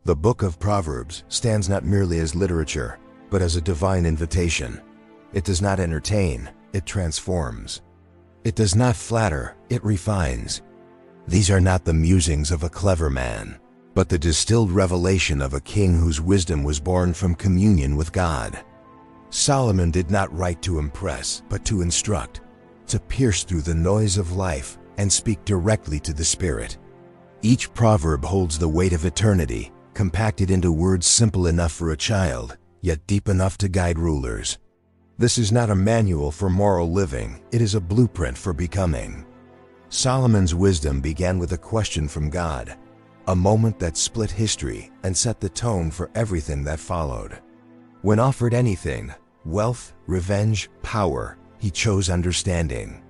The Book of Proverbs stands not merely as literature, but as a divine invitation. It does not entertain, it transforms. It does not flatter, it refines. These are not the musings of a clever man, but the distilled revelation of a king whose wisdom was born from communion with God. Solomon did not write to impress, but to instruct, to pierce through the noise of life and speak directly to the spirit. Each proverb holds the weight of eternity, compacted into words simple enough for a child, yet deep enough to guide rulers. This is not a manual for moral living, it is a blueprint for becoming. Solomon's wisdom began with a question from God, a moment that split history and set the tone for everything that followed. When offered anything, wealth, revenge, power, he chose understanding.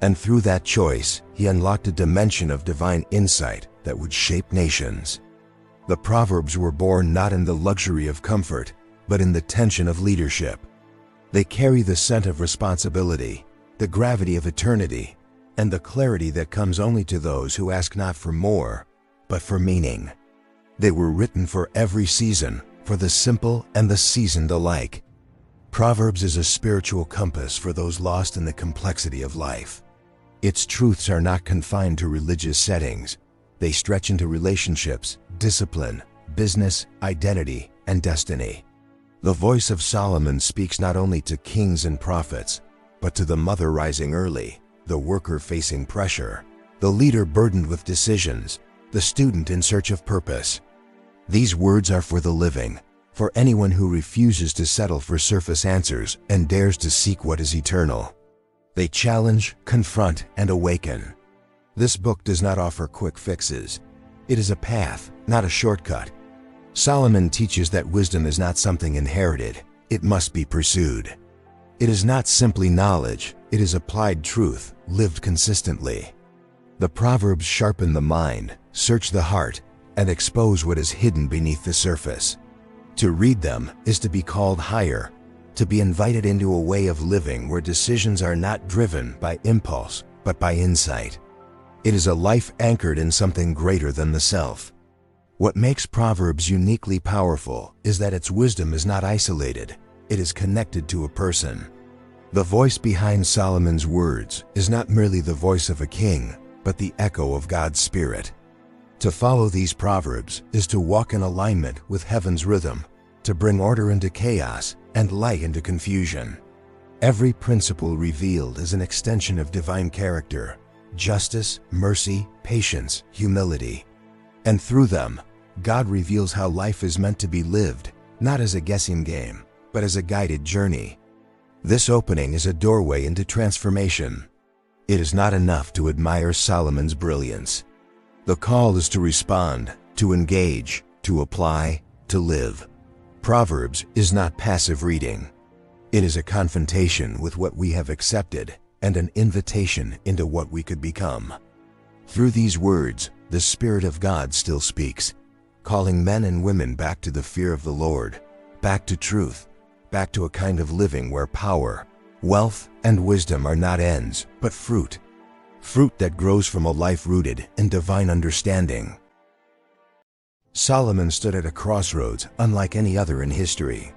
And through that choice, he unlocked a dimension of divine insight that would shape nations. The Proverbs were born not in the luxury of comfort, but in the tension of leadership. They carry the scent of responsibility, the gravity of eternity, and the clarity that comes only to those who ask not for more, but for meaning. They were written for every season, for the simple and the seasoned alike. Proverbs is a spiritual compass for those lost in the complexity of life. Its truths are not confined to religious settings. They stretch into relationships, discipline, business, identity, and destiny. The voice of Solomon speaks not only to kings and prophets, but to the mother rising early, the worker facing pressure, the leader burdened with decisions, the student in search of purpose. These words are for the living, for anyone who refuses to settle for surface answers and dares to seek what is eternal. They challenge, confront, and awaken. This book does not offer quick fixes. It is a path, not a shortcut. Solomon teaches that wisdom is not something inherited, it must be pursued. It is not simply knowledge, it is applied truth, lived consistently. The Proverbs sharpen the mind, search the heart, and expose what is hidden beneath the surface. To read them is to be called higher, to be invited into a way of living where decisions are not driven by impulse, but by insight. It is a life anchored in something greater than the self. What makes Proverbs uniquely powerful is that its wisdom is not isolated, it is connected to a person. The voice behind Solomon's words is not merely the voice of a king, but the echo of God's Spirit. To follow these Proverbs is to walk in alignment with heaven's rhythm, to bring order into chaos and light into confusion. Every principle revealed is an extension of divine character, justice, mercy, patience, humility. And through them, God reveals how life is meant to be lived, not as a guessing game, but as a guided journey. This opening is a doorway into transformation. It is not enough to admire Solomon's brilliance. The call is to respond, to engage, to apply, to live. Proverbs is not passive reading. It is a confrontation with what we have accepted and an invitation into what we could become. Through these words, the Spirit of God still speaks, calling men and women back to the fear of the Lord, back to truth, back to a kind of living where power, wealth, and wisdom are not ends, but fruit. Fruit that grows from a life rooted in divine understanding. Solomon stood at a crossroads unlike any other in history.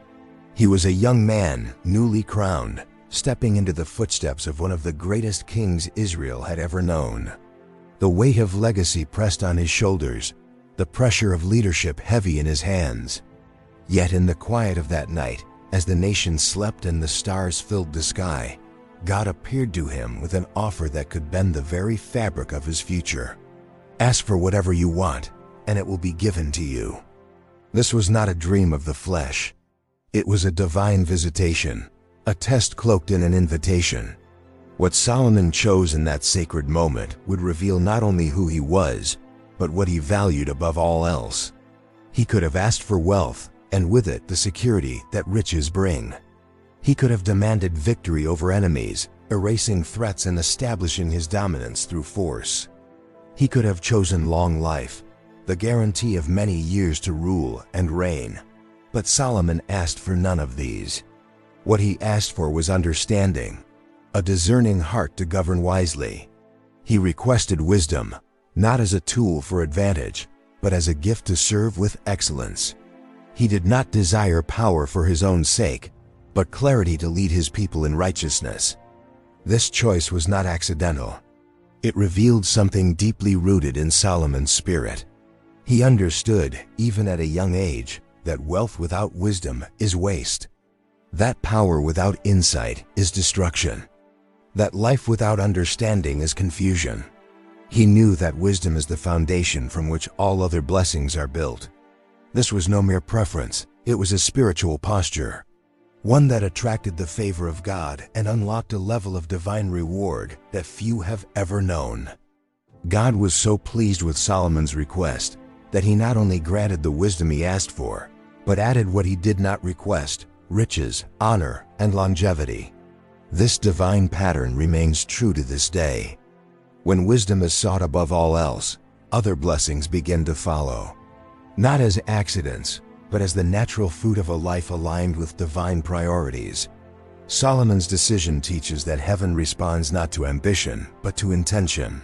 He was a young man, newly crowned, stepping into the footsteps of one of the greatest kings Israel had ever known. The weight of legacy pressed on his shoulders, the pressure of leadership heavy in his hands. Yet in the quiet of that night, as the nation slept and the stars filled the sky, God appeared to him with an offer that could bend the very fabric of his future. Ask for whatever you want, and it will be given to you. This was not a dream of the flesh. It was a divine visitation, a test cloaked in an invitation. What Solomon chose in that sacred moment would reveal not only who he was, but what he valued above all else. He could have asked for wealth, and with it the security that riches bring. He could have demanded victory over enemies, erasing threats and establishing his dominance through force. He could have chosen long life, the guarantee of many years to rule and reign. But Solomon asked for none of these. What he asked for was understanding, a discerning heart to govern wisely. He requested wisdom, not as a tool for advantage, but as a gift to serve with excellence. He did not desire power for his own sake, but clarity to lead his people in righteousness. This choice was not accidental. It revealed something deeply rooted in Solomon's spirit. He understood, even at a young age, that wealth without wisdom is waste. That power without insight is destruction. That life without understanding is confusion. He knew that wisdom is the foundation from which all other blessings are built. This was no mere preference, it was a spiritual posture, one that attracted the favor of God and unlocked a level of divine reward that few have ever known. God was so pleased with Solomon's request that he not only granted the wisdom he asked for, but added what he did not request: riches, honor, and longevity. This divine pattern remains true to this day. When wisdom is sought above all else, other blessings begin to follow. Not as accidents, but as the natural fruit of a life aligned with divine priorities. Solomon's decision teaches that heaven responds not to ambition, but to intention.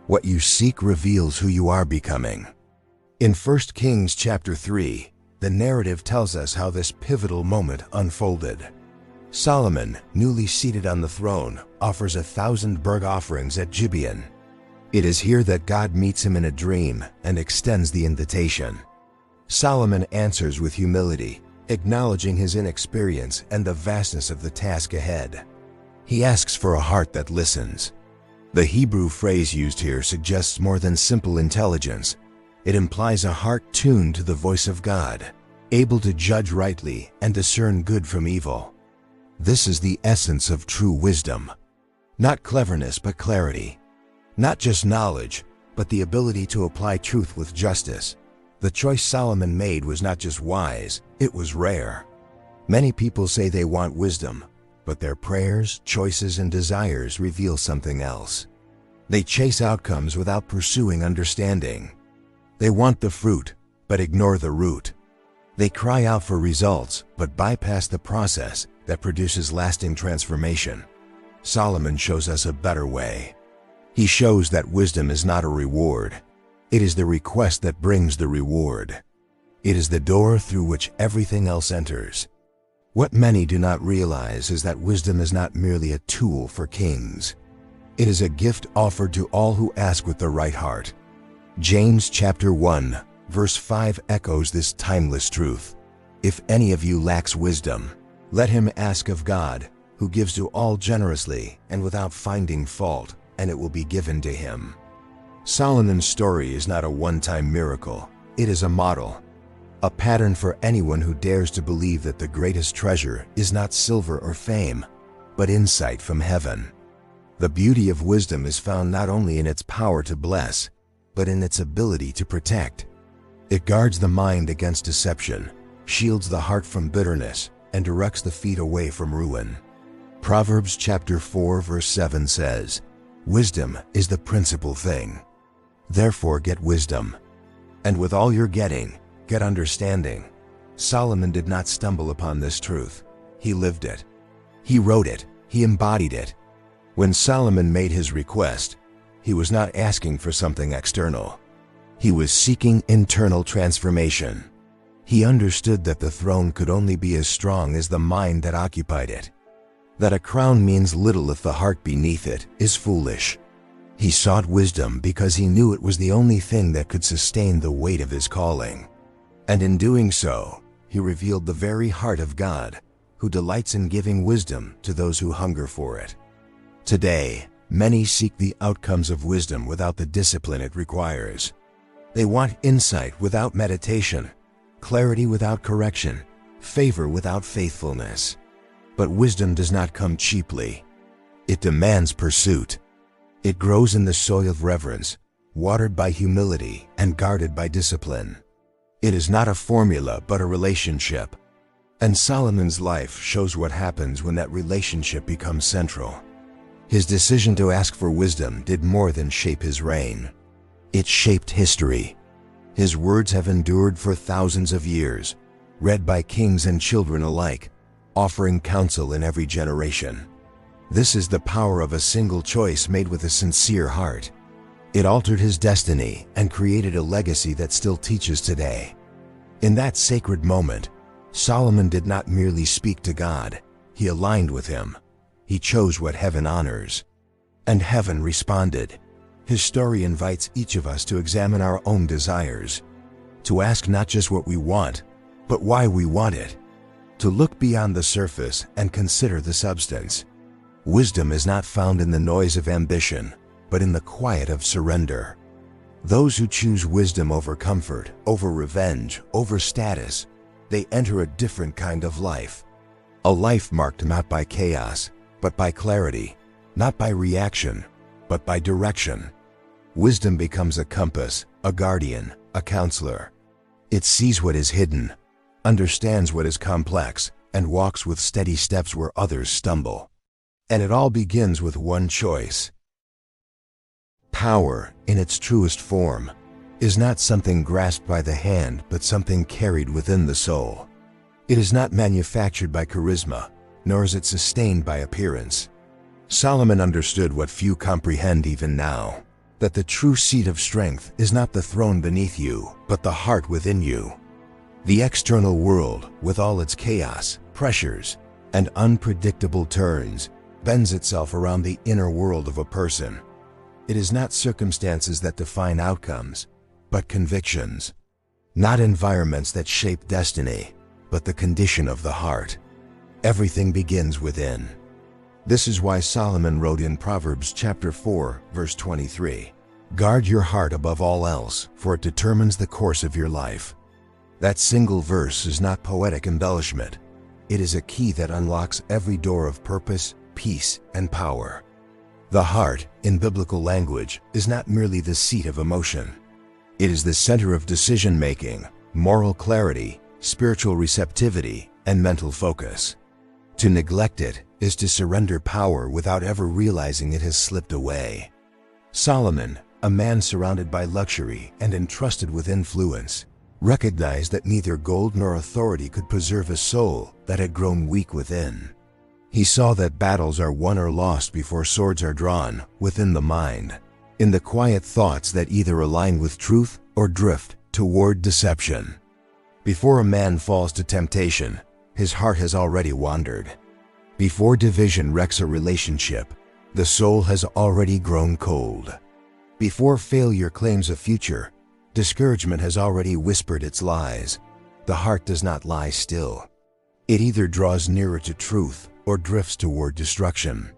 What you seek reveals who you are becoming. In 1 Kings chapter 3, the narrative tells us how this pivotal moment unfolded. Solomon, newly seated on the throne, offers 1,000 burnt offerings at Gibeon. It is here that God meets him in a dream and extends the invitation. Solomon answers with humility, acknowledging his inexperience and the vastness of the task ahead. He asks for a heart that listens. The Hebrew phrase used here suggests more than simple intelligence. It implies a heart tuned to the voice of God, able to judge rightly and discern good from evil. This is the essence of true wisdom. Not cleverness, but clarity. Not just knowledge, but the ability to apply truth with justice. The choice Solomon made was not just wise, it was rare. Many people say they want wisdom, but their prayers, choices, and desires reveal something else. They chase outcomes without pursuing understanding. They want the fruit, but ignore the root. They cry out for results, but bypass the process that produces lasting transformation. Solomon shows us a better way. He shows that wisdom is not a reward. It is the request that brings the reward. It is the door through which everything else enters. What many do not realize is that wisdom is not merely a tool for kings. It is a gift offered to all who ask with the right heart. James chapter 1, verse 5 echoes this timeless truth. If any of you lacks wisdom, let him ask of God, who gives to all generously and without finding fault, and it will be given to him. Solomon's story is not a one-time miracle. It is a model, a pattern for anyone who dares to believe that the greatest treasure is not silver or fame, but insight from heaven. The beauty of wisdom is found not only in its power to bless, but in its ability to protect. It guards the mind against deception, shields the heart from bitterness, and directs the feet away from ruin. Proverbs chapter 4 verse 7 says, "Wisdom is the principal thing. Therefore get wisdom. And with all you're getting, get understanding." Solomon did not stumble upon this truth. He lived it. He wrote it. He embodied it. When Solomon made his request, he was not asking for something external. He was seeking internal transformation. He understood that the throne could only be as strong as the mind that occupied it. That a crown means little if the heart beneath it is foolish. He sought wisdom because he knew it was the only thing that could sustain the weight of his calling. And in doing so, he revealed the very heart of God, who delights in giving wisdom to those who hunger for it. Today, many seek the outcomes of wisdom without the discipline it requires. They want insight without meditation, clarity without correction, favor without faithfulness. But wisdom does not come cheaply. It demands pursuit. It grows in the soil of reverence, watered by humility and guarded by discipline. It is not a formula, but a relationship. And Solomon's life shows what happens when that relationship becomes central. His decision to ask for wisdom did more than shape his reign. It shaped history. His words have endured for thousands of years, read by kings and children alike, offering counsel in every generation. This is the power of a single choice made with a sincere heart. It altered his destiny and created a legacy that still teaches today. In that sacred moment, Solomon did not merely speak to God, he aligned with him. He chose what heaven honors. And heaven responded. His story invites each of us to examine our own desires, to ask not just what we want, but why we want it, to look beyond the surface and consider the substance. Wisdom is not found in the noise of ambition, but in the quiet of surrender. Those who choose wisdom over comfort, over revenge, over status, they enter a different kind of life. A life marked not by chaos, but by clarity, not by reaction, but by direction. Wisdom becomes a compass, a guardian, a counselor. It sees what is hidden, understands what is complex, and walks with steady steps where others stumble. And it all begins with one choice. Power, in its truest form, is not something grasped by the hand, but something carried within the soul. It is not manufactured by charisma, nor is it sustained by appearance. Solomon understood what few comprehend even now, that the true seat of strength is not the throne beneath you, but the heart within you. The external world, with all its chaos, pressures, and unpredictable turns, bends itself around the inner world of a person. It is not circumstances that define outcomes, but convictions. Not environments that shape destiny, but the condition of the heart. Everything begins within. This is why Solomon wrote in Proverbs chapter 4, verse 23, "Guard your heart above all else, for it determines the course of your life." That single verse is not poetic embellishment. It is a key that unlocks every door of purpose, peace, and power. The heart, in biblical language, is not merely the seat of emotion. It is the center of decision-making, moral clarity, spiritual receptivity, and mental focus. To neglect it is to surrender power without ever realizing it has slipped away. Solomon, a man surrounded by luxury and entrusted with influence, recognized that neither gold nor authority could preserve a soul that had grown weak within. He saw that battles are won or lost before swords are drawn within the mind, in the quiet thoughts that either align with truth or drift toward deception. Before a man falls to temptation, his heart has already wandered. Before division wrecks a relationship, the soul has already grown cold. Before failure claims a future, discouragement has already whispered its lies. The heart does not lie still. It either draws nearer to truth or drifts toward destruction.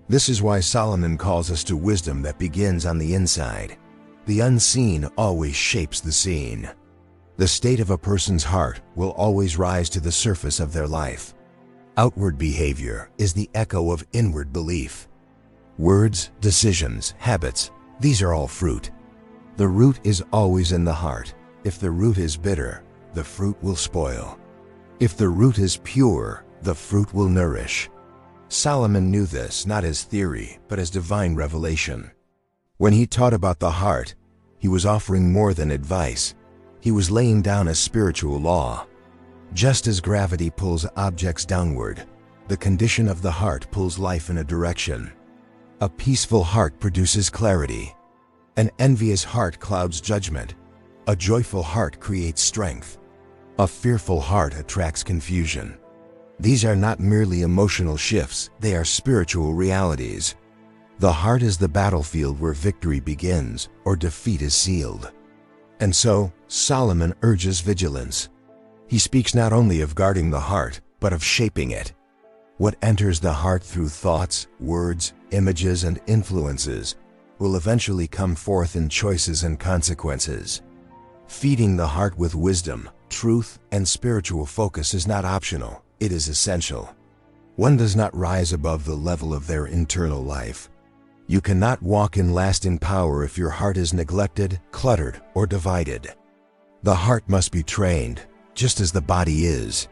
This is why Solomon calls us to wisdom that begins on the inside. The unseen always shapes the seen. The state of a person's heart will always rise to the surface of their life. Outward behavior is the echo of inward belief. Words, decisions, habits, these are all fruit. The root is always in the heart. If the root is bitter, the fruit will spoil. If the root is pure, the fruit will nourish. Solomon knew this not as theory, but as divine revelation. When he taught about the heart, he was offering more than advice. He was laying down a spiritual law. Just as gravity pulls objects downward, the condition of the heart pulls life in a direction. A peaceful heart produces clarity. An envious heart clouds judgment. A joyful heart creates strength. A fearful heart attracts confusion. These are not merely emotional shifts, they are spiritual realities. The heart is the battlefield where victory begins or defeat is sealed. And so, Solomon urges vigilance. He speaks not only of guarding the heart, but of shaping it. What enters the heart through thoughts, words, images, and influences will eventually come forth in choices and consequences. Feeding the heart with wisdom, truth, and spiritual focus is not optional, it is essential. One does not rise above the level of their internal life. You cannot walk in lasting power if your heart is neglected, cluttered, or divided. The heart must be trained, just as the body is.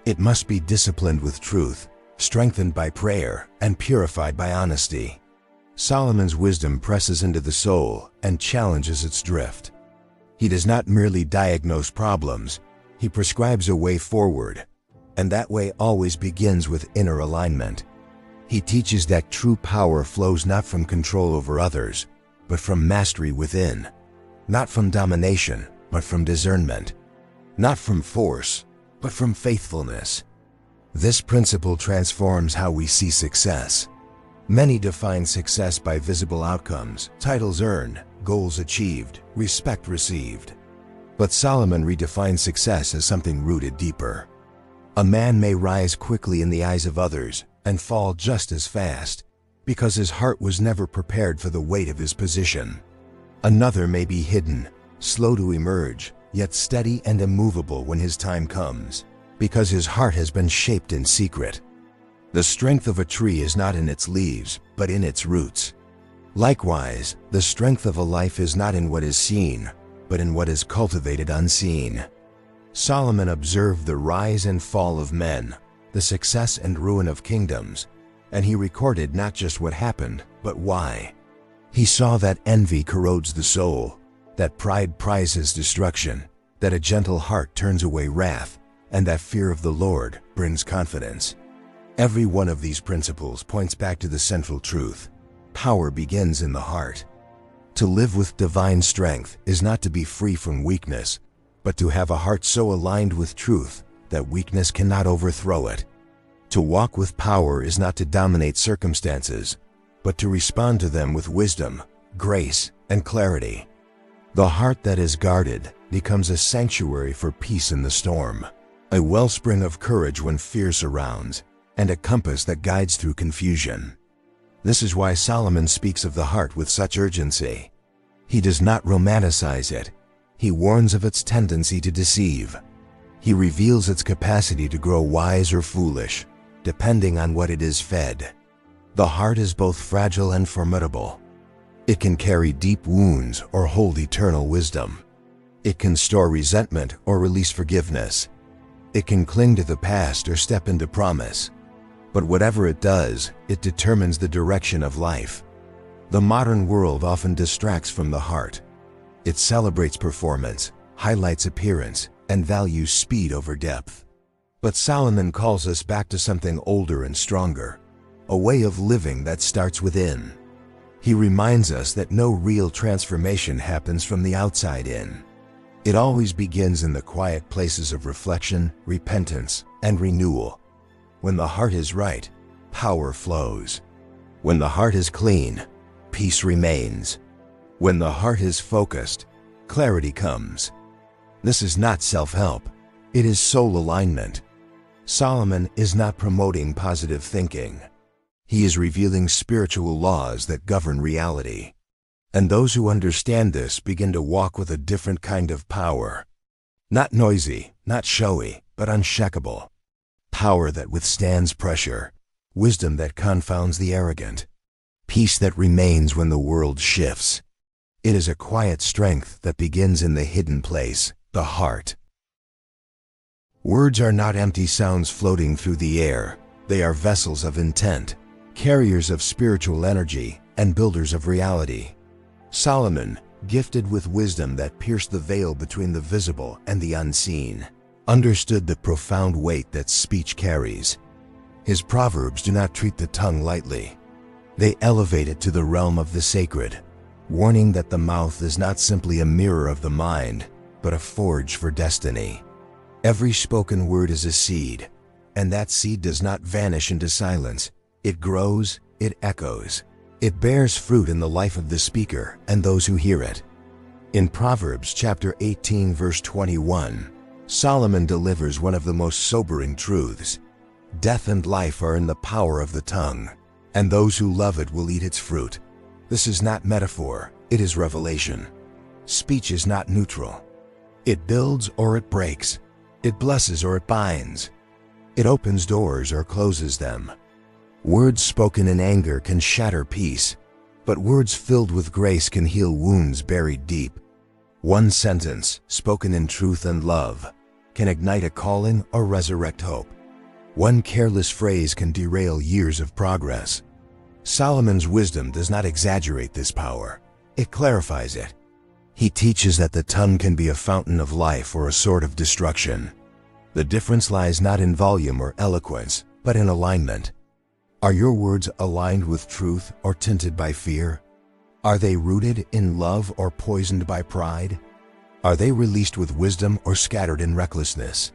It must be disciplined with truth, strengthened by prayer, and purified by honesty. Solomon's wisdom presses into the soul and challenges its drift. He does not merely diagnose problems, he prescribes a way forward, and that way always begins with inner alignment. He teaches that true power flows not from control over others, but from mastery within. Not from domination, but from discernment. Not from force, but from faithfulness. This principle transforms how we see success. Many define success by visible outcomes, titles earned, goals achieved, respect received. But Solomon redefines success as something rooted deeper. A man may rise quickly in the eyes of others and fall just as fast, because his heart was never prepared for the weight of his position. Another may be hidden, slow to emerge, yet steady and immovable when his time comes, because his heart has been shaped in secret. The strength of a tree is not in its leaves, but in its roots. Likewise, the strength of a life is not in what is seen, but in what is cultivated unseen. Solomon observed the rise and fall of men, the success and ruin of kingdoms, and he recorded not just what happened, but why. He saw that envy corrodes the soul, that pride prizes destruction, that a gentle heart turns away wrath, and that fear of the Lord brings confidence. Every one of these principles points back to the central truth. Power begins in the heart. To live with divine strength is not to be free from weakness, but to have a heart so aligned with truth that weakness cannot overthrow it. To walk with power is not to dominate circumstances, but to respond to them with wisdom, grace, and clarity. The heart that is guarded becomes a sanctuary for peace in the storm, a wellspring of courage when fear surrounds, and a compass that guides through confusion. This is why Solomon speaks of the heart with such urgency. He does not romanticize it. He warns of its tendency to deceive. He reveals its capacity to grow wise or foolish, depending on what it is fed. The heart is both fragile and formidable. It can carry deep wounds or hold eternal wisdom. It can store resentment or release forgiveness. It can cling to the past or step into promise. But whatever it does, it determines the direction of life. The modern world often distracts from the heart. It celebrates performance, highlights appearance, and values speed over depth. But Solomon calls us back to something older and stronger, a way of living that starts within. He reminds us that no real transformation happens from the outside in. It always begins in the quiet places of reflection, repentance, and renewal. When the heart is right, power flows. When the heart is clean, peace remains. When the heart is focused, clarity comes. This is not self-help. It is soul alignment. Solomon is not promoting positive thinking. He is revealing spiritual laws that govern reality. And those who understand this begin to walk with a different kind of power. Not noisy, not showy, but unshakable. Power that withstands pressure. Wisdom that confounds the arrogant. Peace that remains when the world shifts. It is a quiet strength that begins in the hidden place, the heart. Words are not empty sounds floating through the air. They are vessels of intent, carriers of spiritual energy, and builders of reality. Solomon, gifted with wisdom that pierced the veil between the visible and the unseen, understood the profound weight that speech carries. His proverbs do not treat the tongue lightly. They elevate it to the realm of the sacred, warning that the mouth is not simply a mirror of the mind, but a forge for destiny. Every spoken word is a seed, and that seed does not vanish into silence. It grows, it echoes. It bears fruit in the life of the speaker and those who hear it. In Proverbs chapter 18 verse 21, Solomon delivers one of the most sobering truths. Death and life are in the power of the tongue, and those who love it will eat its fruit. This is not metaphor, it is revelation. Speech is not neutral. It builds or it breaks. It blesses or it binds. It opens doors or closes them. Words spoken in anger can shatter peace, but words filled with grace can heal wounds buried deep. One sentence, spoken in truth and love, can ignite a calling or resurrect hope. One careless phrase can derail years of progress. Solomon's wisdom does not exaggerate this power. It clarifies it. He teaches that the tongue can be a fountain of life or a sword of destruction. The difference lies not in volume or eloquence, but in alignment. Are your words aligned with truth or tinted by fear? Are they rooted in love or poisoned by pride? Are they released with wisdom or scattered in recklessness?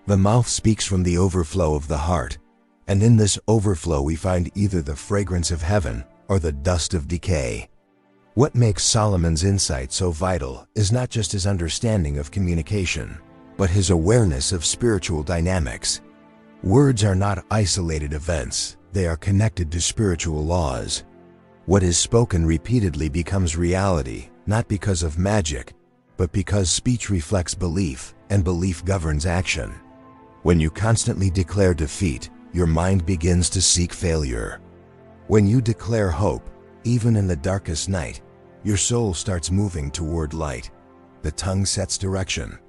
The mouth speaks from the overflow of the heart, and in this overflow we find either the fragrance of heaven or the dust of decay. What makes Solomon's insight so vital is not just his understanding of communication, but his awareness of spiritual dynamics. Words are not isolated events, they are connected to spiritual laws. What is spoken repeatedly becomes reality, not because of magic, but because speech reflects belief, and belief governs action. When you constantly declare defeat, your mind begins to seek failure. When you declare hope, even in the darkest night, your soul starts moving toward light. The tongue sets direction.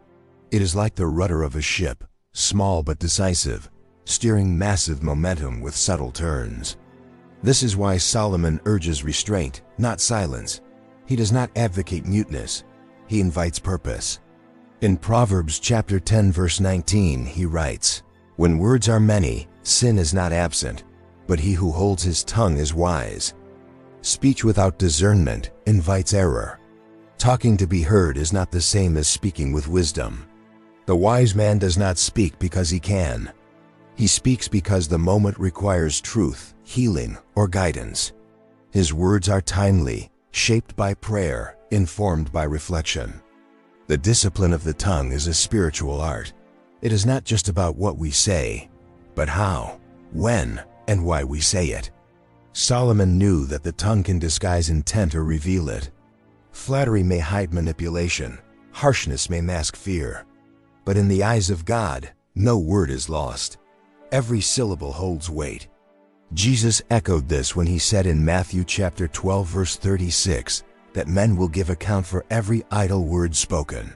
It is like the rudder of a ship, small but decisive, steering massive momentum with subtle turns. This is why Solomon urges restraint, not silence. He does not advocate muteness. He invites purpose. In Proverbs chapter 10 verse 19 he writes, "When words are many, sin is not absent, but he who holds his tongue is wise." Speech without discernment invites error. Talking to be heard is not the same as speaking with wisdom. The wise man does not speak because he can. He speaks because the moment requires truth, healing, or guidance. His words are timely, shaped by prayer, informed by reflection. The discipline of the tongue is a spiritual art. It is not just about what we say, but how, when, and why we say it. Solomon knew that the tongue can disguise intent or reveal it. Flattery may hide manipulation, harshness may mask fear. But in the eyes of God, no word is lost. Every syllable holds weight. Jesus echoed this when he said in Matthew chapter 12 verse 36 that men will give account for every idle word spoken.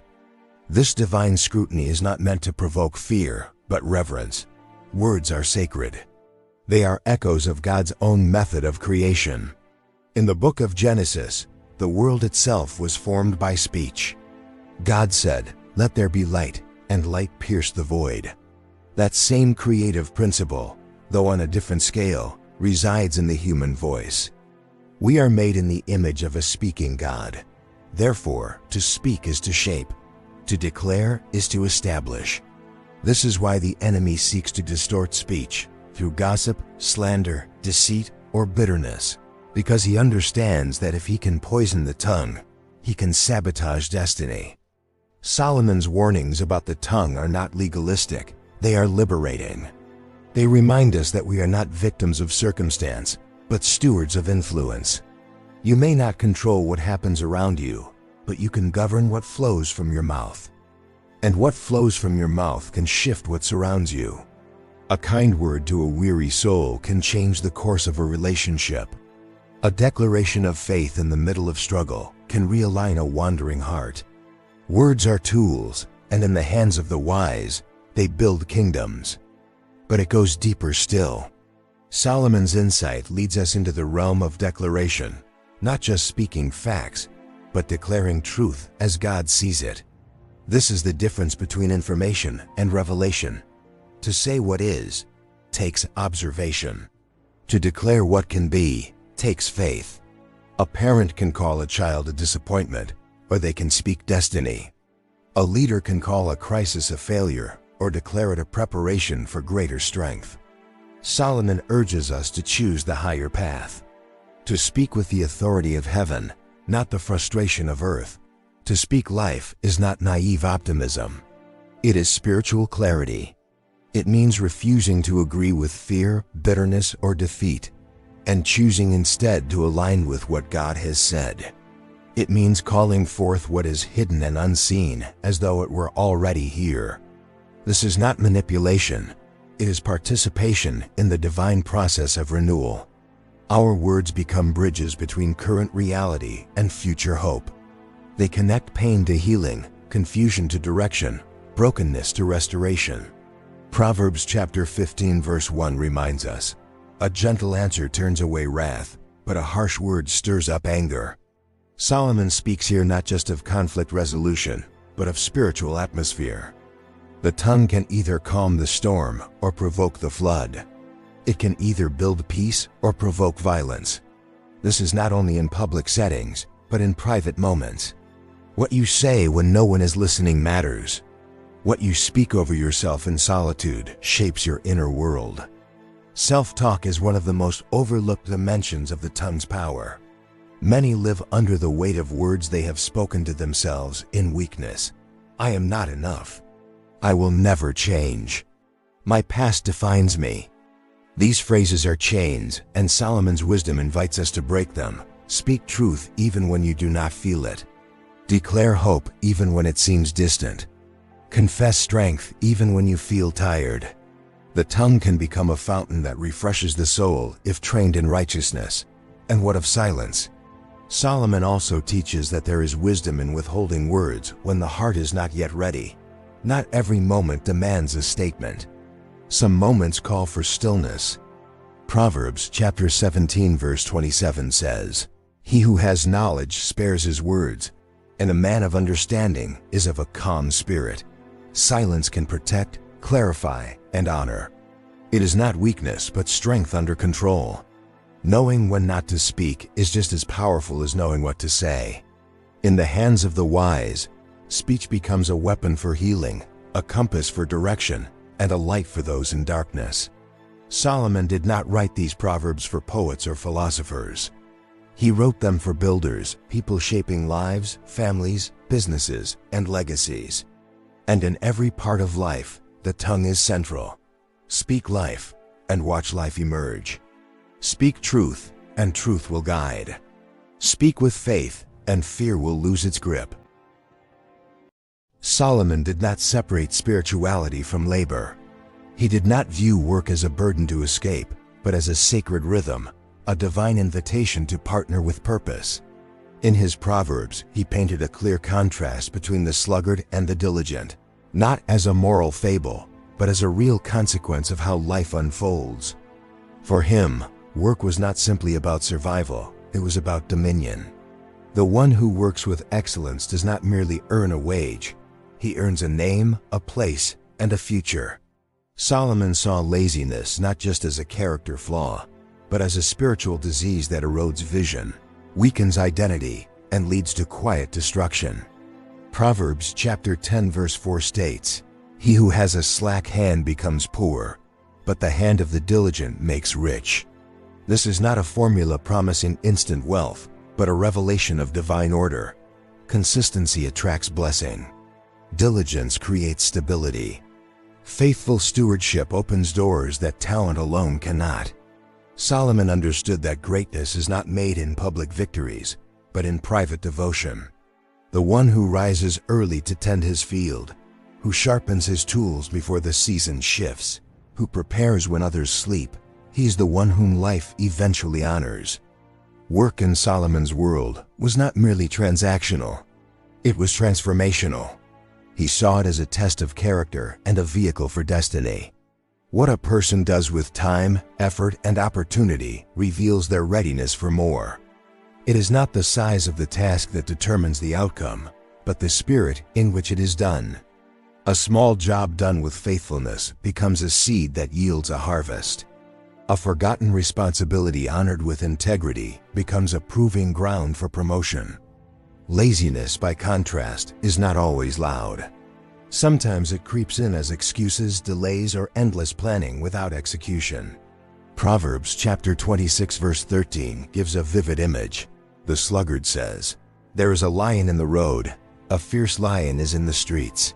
This divine scrutiny is not meant to provoke fear, but reverence. Words are sacred. They are echoes of God's own method of creation. In the book of Genesis, the world itself was formed by speech. God said, "Let there be light," and light pierced the void. That same creative principle, though on a different scale, resides in the human voice. We are made in the image of a speaking God. Therefore, to speak is to shape. To declare is to establish. This is why the enemy seeks to distort speech through gossip, slander, deceit, or bitterness, because he understands that if he can poison the tongue, he can sabotage destiny. Solomon's warnings about the tongue are not legalistic, they are liberating. They remind us that we are not victims of circumstance, but stewards of influence. You may not control what happens around you, but you can govern what flows from your mouth. And what flows from your mouth can shift what surrounds you. A kind word to a weary soul can change the course of a relationship. A declaration of faith in the middle of struggle can realign a wandering heart. Words are tools, and in the hands of the wise, they build kingdoms. But it goes deeper still. Solomon's insight leads us into the realm of declaration, not just speaking facts, but declaring truth as God sees it. This is the difference between information and revelation. To say what is takes observation. To declare what can be takes faith. A parent can call a child a disappointment, or they can speak destiny. A leader can call a crisis a failure, or declare it a preparation for greater strength. Solomon urges us to choose the higher path. To speak with the authority of heaven, not the frustration of earth. To speak life is not naive optimism. It is spiritual clarity. It means refusing to agree with fear, bitterness, or defeat, and choosing instead to align with what God has said. It means calling forth what is hidden and unseen as though it were already here. This is not manipulation. It is participation in the divine process of renewal. Our words become bridges between current reality and future hope. They connect pain to healing, confusion to direction, brokenness to restoration. Proverbs chapter 15 verse 1 reminds us, "A gentle answer turns away wrath, but a harsh word stirs up anger." Solomon speaks here not just of conflict resolution, but of spiritual atmosphere. The tongue can either calm the storm or provoke the flood. It can either build peace or provoke violence. This is not only in public settings, but in private moments. What you say when no one is listening matters. What you speak over yourself in solitude shapes your inner world. Self-talk is one of the most overlooked dimensions of the tongue's power. Many live under the weight of words they have spoken to themselves in weakness. I am not enough. I will never change. My past defines me. These phrases are chains, and Solomon's wisdom invites us to break them. Speak truth even when you do not feel it. Declare hope even when it seems distant. Confess strength even when you feel tired. The tongue can become a fountain that refreshes the soul if trained in righteousness. And what of silence? Solomon also teaches that there is wisdom in withholding words when the heart is not yet ready. Not every moment demands a statement. Some moments call for stillness. Proverbs chapter 17 verse 27 says, "He who has knowledge spares his words, and a man of understanding is of a calm spirit." Silence can protect, clarify, and honor. It is not weakness but strength under control. Knowing when not to speak is just as powerful as knowing what to say. In the hands of the wise, speech becomes a weapon for healing, a compass for direction, and a light for those in darkness. Solomon did not write these proverbs for poets or philosophers. He wrote them for builders, people shaping lives, families, businesses, and legacies. And in every part of life, the tongue is central. Speak life, and watch life emerge. Speak truth, and truth will guide. Speak with faith, and fear will lose its grip. Solomon did not separate spirituality from labor. He did not view work as a burden to escape, but as a sacred rhythm, a divine invitation to partner with purpose. In his Proverbs, he painted a clear contrast between the sluggard and the diligent, not as a moral fable, but as a real consequence of how life unfolds. For him, work was not simply about survival, it was about dominion. The one who works with excellence does not merely earn a wage, he earns a name, a place, and a future. Solomon saw laziness not just as a character flaw, but as a spiritual disease that erodes vision, weakens identity, and leads to quiet destruction. Proverbs chapter 10 verse 4 states, "He who has a slack hand becomes poor, but the hand of the diligent makes rich." This is not a formula promising instant wealth, but a revelation of divine order. Consistency attracts blessing. Diligence creates stability. Faithful stewardship opens doors that talent alone cannot. Solomon understood that greatness is not made in public victories, but in private devotion. The one who rises early to tend his field, who sharpens his tools before the season shifts, who prepares when others sleep, he's the one whom life eventually honors. Work in Solomon's world was not merely transactional, it was transformational. He saw it as a test of character and a vehicle for destiny. What a person does with time, effort, and opportunity reveals their readiness for more. It is not the size of the task that determines the outcome, but the spirit in which it is done. A small job done with faithfulness becomes a seed that yields a harvest. A forgotten responsibility honored with integrity becomes a proving ground for promotion. Laziness, by contrast, is not always loud. Sometimes it creeps in as excuses, delays, or endless planning without execution. Proverbs chapter 26 verse 13 gives a vivid image. The sluggard says, "There is a lion in the road, a fierce lion is in the streets."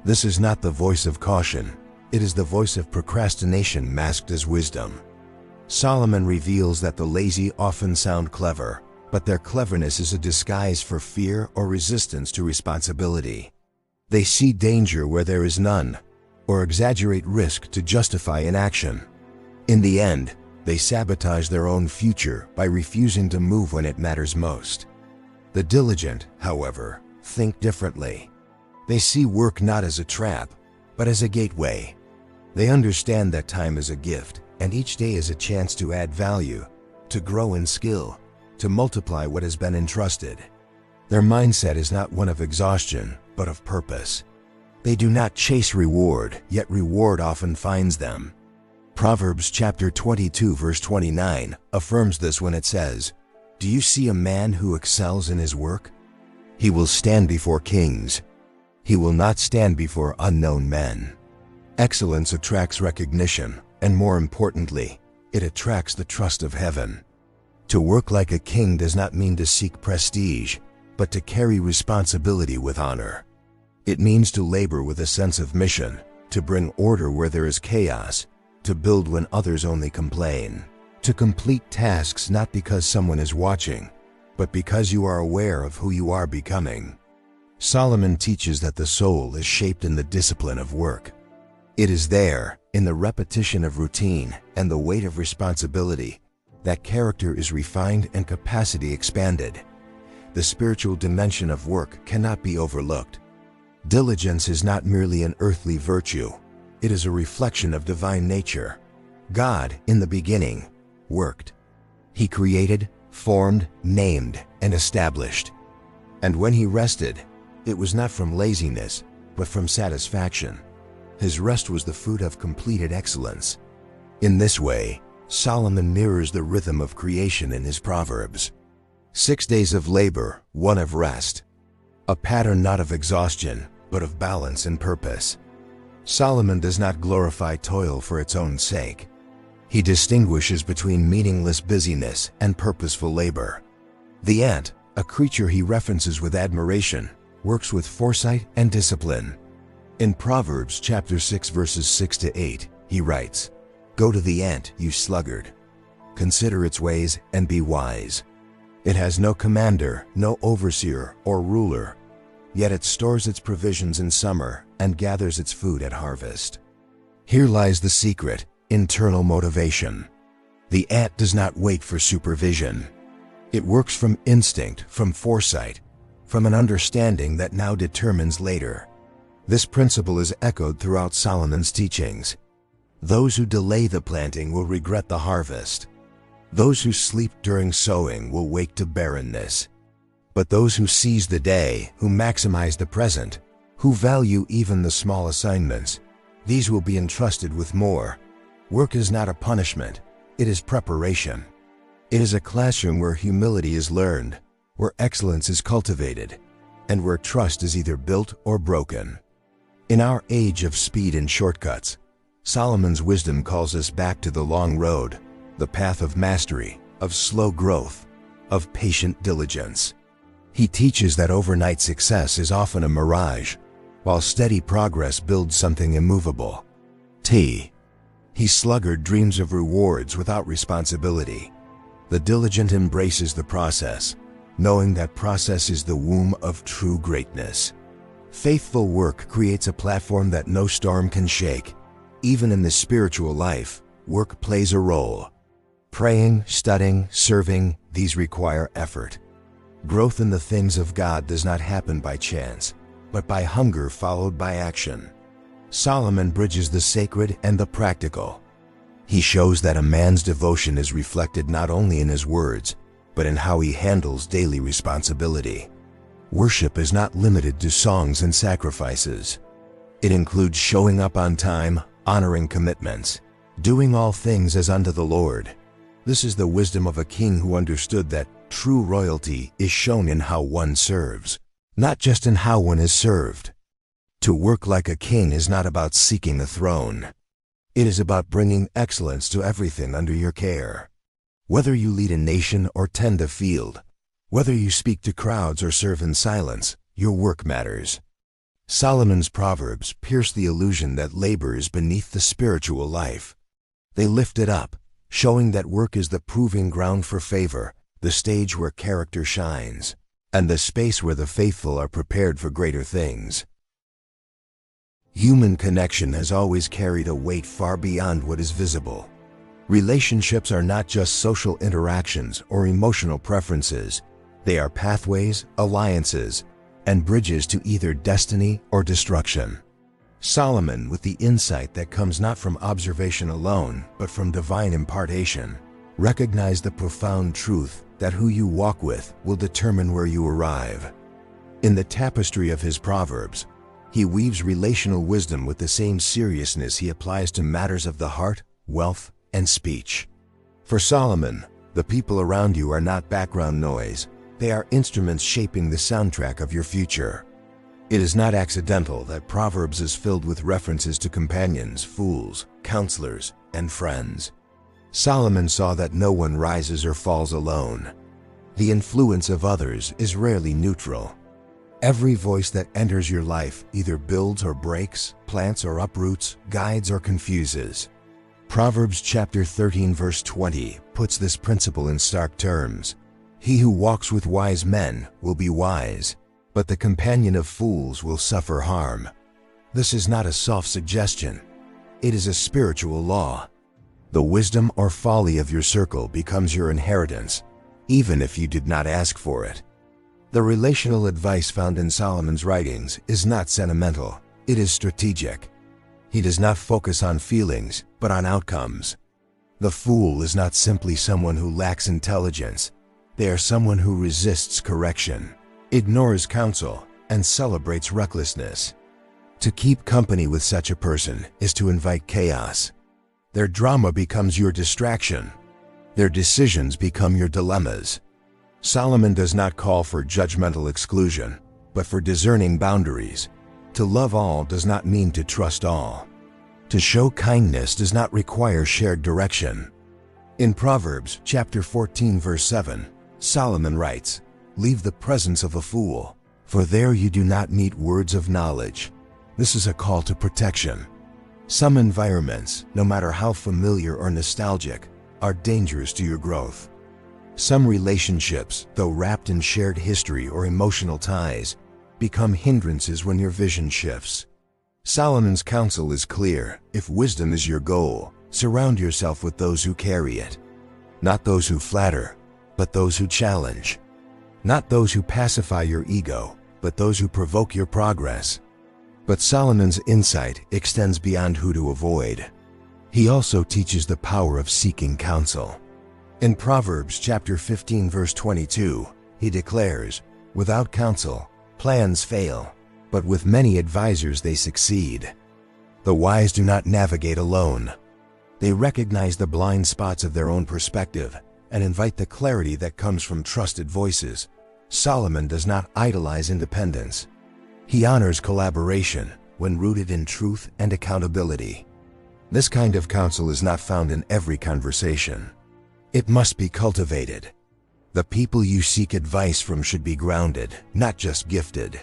This is not the voice of caution, it is the voice of procrastination masked as wisdom. Solomon reveals that the lazy often sound clever, but their cleverness is a disguise for fear or resistance to responsibility. They see danger where there is none, or exaggerate risk to justify inaction. In the end, they sabotage their own future by refusing to move when it matters most. The diligent, however, think differently. They see work not as a trap, but as a gateway. They understand that time is a gift, and each day is a chance to add value, to grow in skill, to multiply what has been entrusted. Their mindset is not one of exhaustion, but of purpose. They do not chase reward, yet reward often finds them. Proverbs chapter 22 verse 29 affirms this when it says, Do you see a man who excels in his work? He will stand before kings. He will not stand before unknown men. Excellence attracts recognition, and more importantly, it attracts the trust of heaven. To work like a king does not mean to seek prestige, but to carry responsibility with honor. It means to labor with a sense of mission, to bring order where there is chaos, to build when others only complain, to complete tasks not because someone is watching, but because you are aware of who you are becoming. Solomon teaches that the soul is shaped in the discipline of work. It is there, in the repetition of routine and the weight of responsibility, that character is refined and capacity expanded. The spiritual dimension of work cannot be overlooked. Diligence is not merely an earthly virtue. It is a reflection of divine nature. God, in the beginning, worked. He created, formed, named, and established. And when he rested, it was not from laziness, but from satisfaction. His rest was the fruit of completed excellence. In this way, Solomon mirrors the rhythm of creation in his Proverbs. 6 days of labor, 1 of rest. A pattern not of exhaustion, but of balance and purpose. Solomon does not glorify toil for its own sake. He distinguishes between meaningless busyness and purposeful labor. The ant, a creature he references with admiration, works with foresight and discipline. In Proverbs chapter 6 verses 6 to 8, he writes, "Go to the ant, you sluggard. Consider its ways and be wise. It has no commander, no overseer or ruler, yet it stores its provisions in summer and gathers its food at harvest." Here lies the secret, internal motivation. The ant does not wait for supervision. It works from instinct, from foresight, from an understanding that now determines later. This principle is echoed throughout Solomon's teachings. Those who delay the planting will regret the harvest. Those who sleep during sowing will wake to barrenness. But those who seize the day, who maximize the present, who value even the small assignments, these will be entrusted with more. Work is not a punishment, it is preparation. It is a classroom where humility is learned, where excellence is cultivated, and where trust is either built or broken. In our age of speed and shortcuts, Solomon's wisdom calls us back to the long road, the path of mastery, of slow growth, of patient diligence. He teaches that overnight success is often a mirage, while steady progress builds something immovable. He sluggard dreams of rewards without responsibility. The diligent embraces the process, knowing that process is the womb of true greatness. Faithful work creates a platform that no storm can shake. Even in the spiritual life, work plays a role. Praying, studying, serving, these require effort. Growth in the things of God does not happen by chance, but by hunger followed by action. Solomon bridges the sacred and the practical. He shows that a man's devotion is reflected not only in his words, but in how he handles daily responsibility. Worship is not limited to songs and sacrifices. It includes showing up on time, honoring commitments, doing all things as unto the Lord. This is the wisdom of a king who understood that true royalty is shown in how one serves, not just in how one is served. To work like a king is not about seeking a throne. It is about bringing excellence to everything under your care. Whether you lead a nation or tend a field, whether you speak to crowds or serve in silence, your work matters. Solomon's Proverbs pierce the illusion that labor is beneath the spiritual life. They lift it up, showing that work is the proving ground for favor, the stage where character shines, and the space where the faithful are prepared for greater things. Human connection has always carried a weight far beyond what is visible. Relationships are not just social interactions or emotional preferences. They are pathways, alliances, and bridges to either destiny or destruction. Solomon, with the insight that comes not from observation alone, but from divine impartation, recognized the profound truth that who you walk with will determine where you arrive. In the tapestry of his Proverbs, he weaves relational wisdom with the same seriousness he applies to matters of the heart, wealth, and speech. For Solomon, The people around you are not background noise. They are instruments shaping the soundtrack of your future. It is not accidental that Proverbs is filled with references to companions, fools, counselors, and friends. Solomon saw that no one rises or falls alone. The influence of others is rarely neutral. Every voice that enters your life either builds or breaks, plants or uproots, guides or confuses. Proverbs chapter 13 verse 20 puts this principle in stark terms. He who walks with wise men will be wise, but the companion of fools will suffer harm. This is not a soft suggestion. It is a spiritual law. The wisdom or folly of your circle becomes your inheritance, even if you did not ask for it. The relational advice found in Solomon's writings is not sentimental, it is strategic. He does not focus on feelings, but on outcomes. The fool is not simply someone who lacks intelligence. They are someone who resists correction, ignores counsel, and celebrates recklessness. To keep company with such a person is to invite chaos. Their drama becomes your distraction. Their decisions become your dilemmas. Solomon does not call for judgmental exclusion, but for discerning boundaries. To love all does not mean to trust all. To show kindness does not require shared direction. In Proverbs chapter 14 verse 7, Solomon writes, "Leave the presence of a fool, for there you do not meet words of knowledge." This is a call to protection. Some environments, no matter how familiar or nostalgic, are dangerous to your growth. Some relationships, though wrapped in shared history or emotional ties, become hindrances when your vision shifts. Solomon's counsel is clear. If wisdom is your goal, surround yourself with those who carry it. Not those who flatter, but those who challenge. Not those who pacify your ego, but those who provoke your progress. But Solomon's insight extends beyond who to avoid. He also teaches the power of seeking counsel. In Proverbs chapter 15 verse 22, he declares, "Without counsel, plans fail, but with many advisors they succeed." The wise do not navigate alone. They recognize the blind spots of their own perspective and invite the clarity that comes from trusted voices. Solomon does not idolize independence. He honors collaboration when rooted in truth and accountability. This kind of counsel is not found in every conversation. It must be cultivated. The people you seek advice from should be grounded, not just gifted.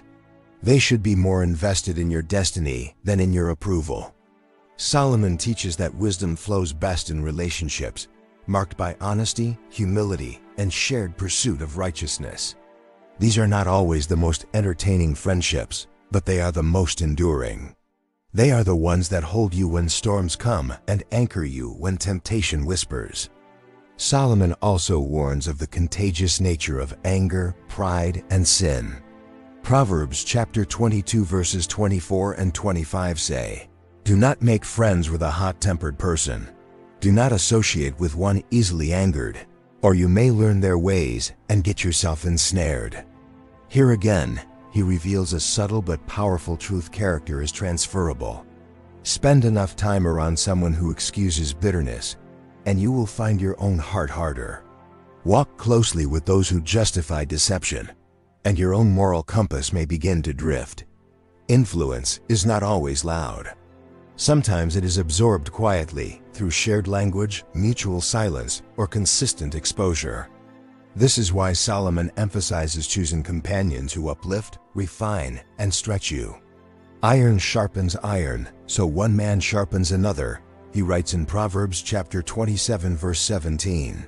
They should be more invested in your destiny than in your approval. Solomon teaches that wisdom flows best in relationships, marked by honesty, humility, and shared pursuit of righteousness. These are not always the most entertaining friendships, but they are the most enduring. They are the ones that hold you when storms come and anchor you when temptation whispers. Solomon also warns of the contagious nature of anger, pride, and sin. Proverbs chapter 22 verses 24 and 25 say, "Do not make friends with a hot-tempered person. Do not associate with one easily angered, or you may learn their ways and get yourself ensnared." Here again, he reveals a subtle but powerful truth: character is transferable. Spend enough time around someone who excuses bitterness, and you will find your own heart harder. Walk closely with those who justify deception, and your own moral compass may begin to drift. Influence is not always loud. Sometimes it is absorbed quietly through shared language, mutual silence, or consistent exposure. This is why Solomon emphasizes choosing companions who uplift, refine, and stretch you. Iron sharpens iron, so one man sharpens another, he writes in Proverbs chapter 27 verse 17.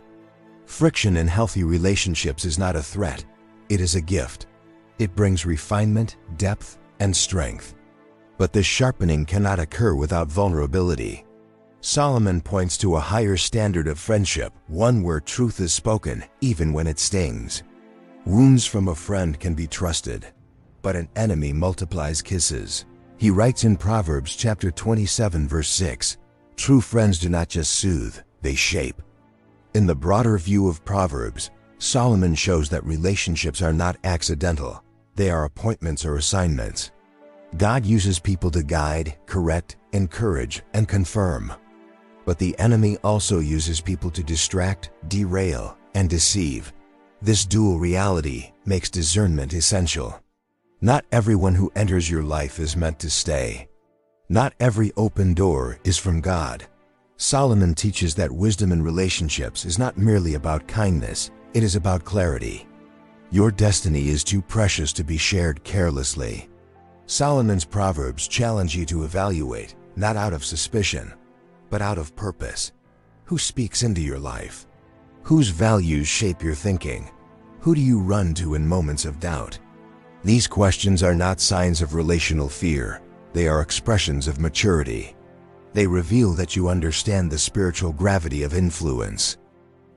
Friction in healthy relationships is not a threat, it is a gift. It brings refinement, depth, and strength. But this sharpening cannot occur without vulnerability. Solomon points to a higher standard of friendship, one where truth is spoken, even when it stings. Wounds from a friend can be trusted, but an enemy multiplies kisses. He writes in Proverbs chapter 27 verse 6, "True friends do not just soothe, they shape." In the broader view of Proverbs, Solomon shows that relationships are not accidental, they are appointments or assignments. God uses people to guide, correct, encourage, and confirm. But the enemy also uses people to distract, derail, and deceive. This dual reality makes discernment essential. Not everyone who enters your life is meant to stay. Not every open door is from God. Solomon teaches that wisdom in relationships is not merely about kindness, it is about clarity. Your destiny is too precious to be shared carelessly. Solomon's Proverbs challenge you to evaluate, not out of suspicion, but out of purpose. Who speaks into your life? Whose values shape your thinking? Who do you run to in moments of doubt? These questions are not signs of relational fear. They are expressions of maturity. They reveal that you understand the spiritual gravity of influence.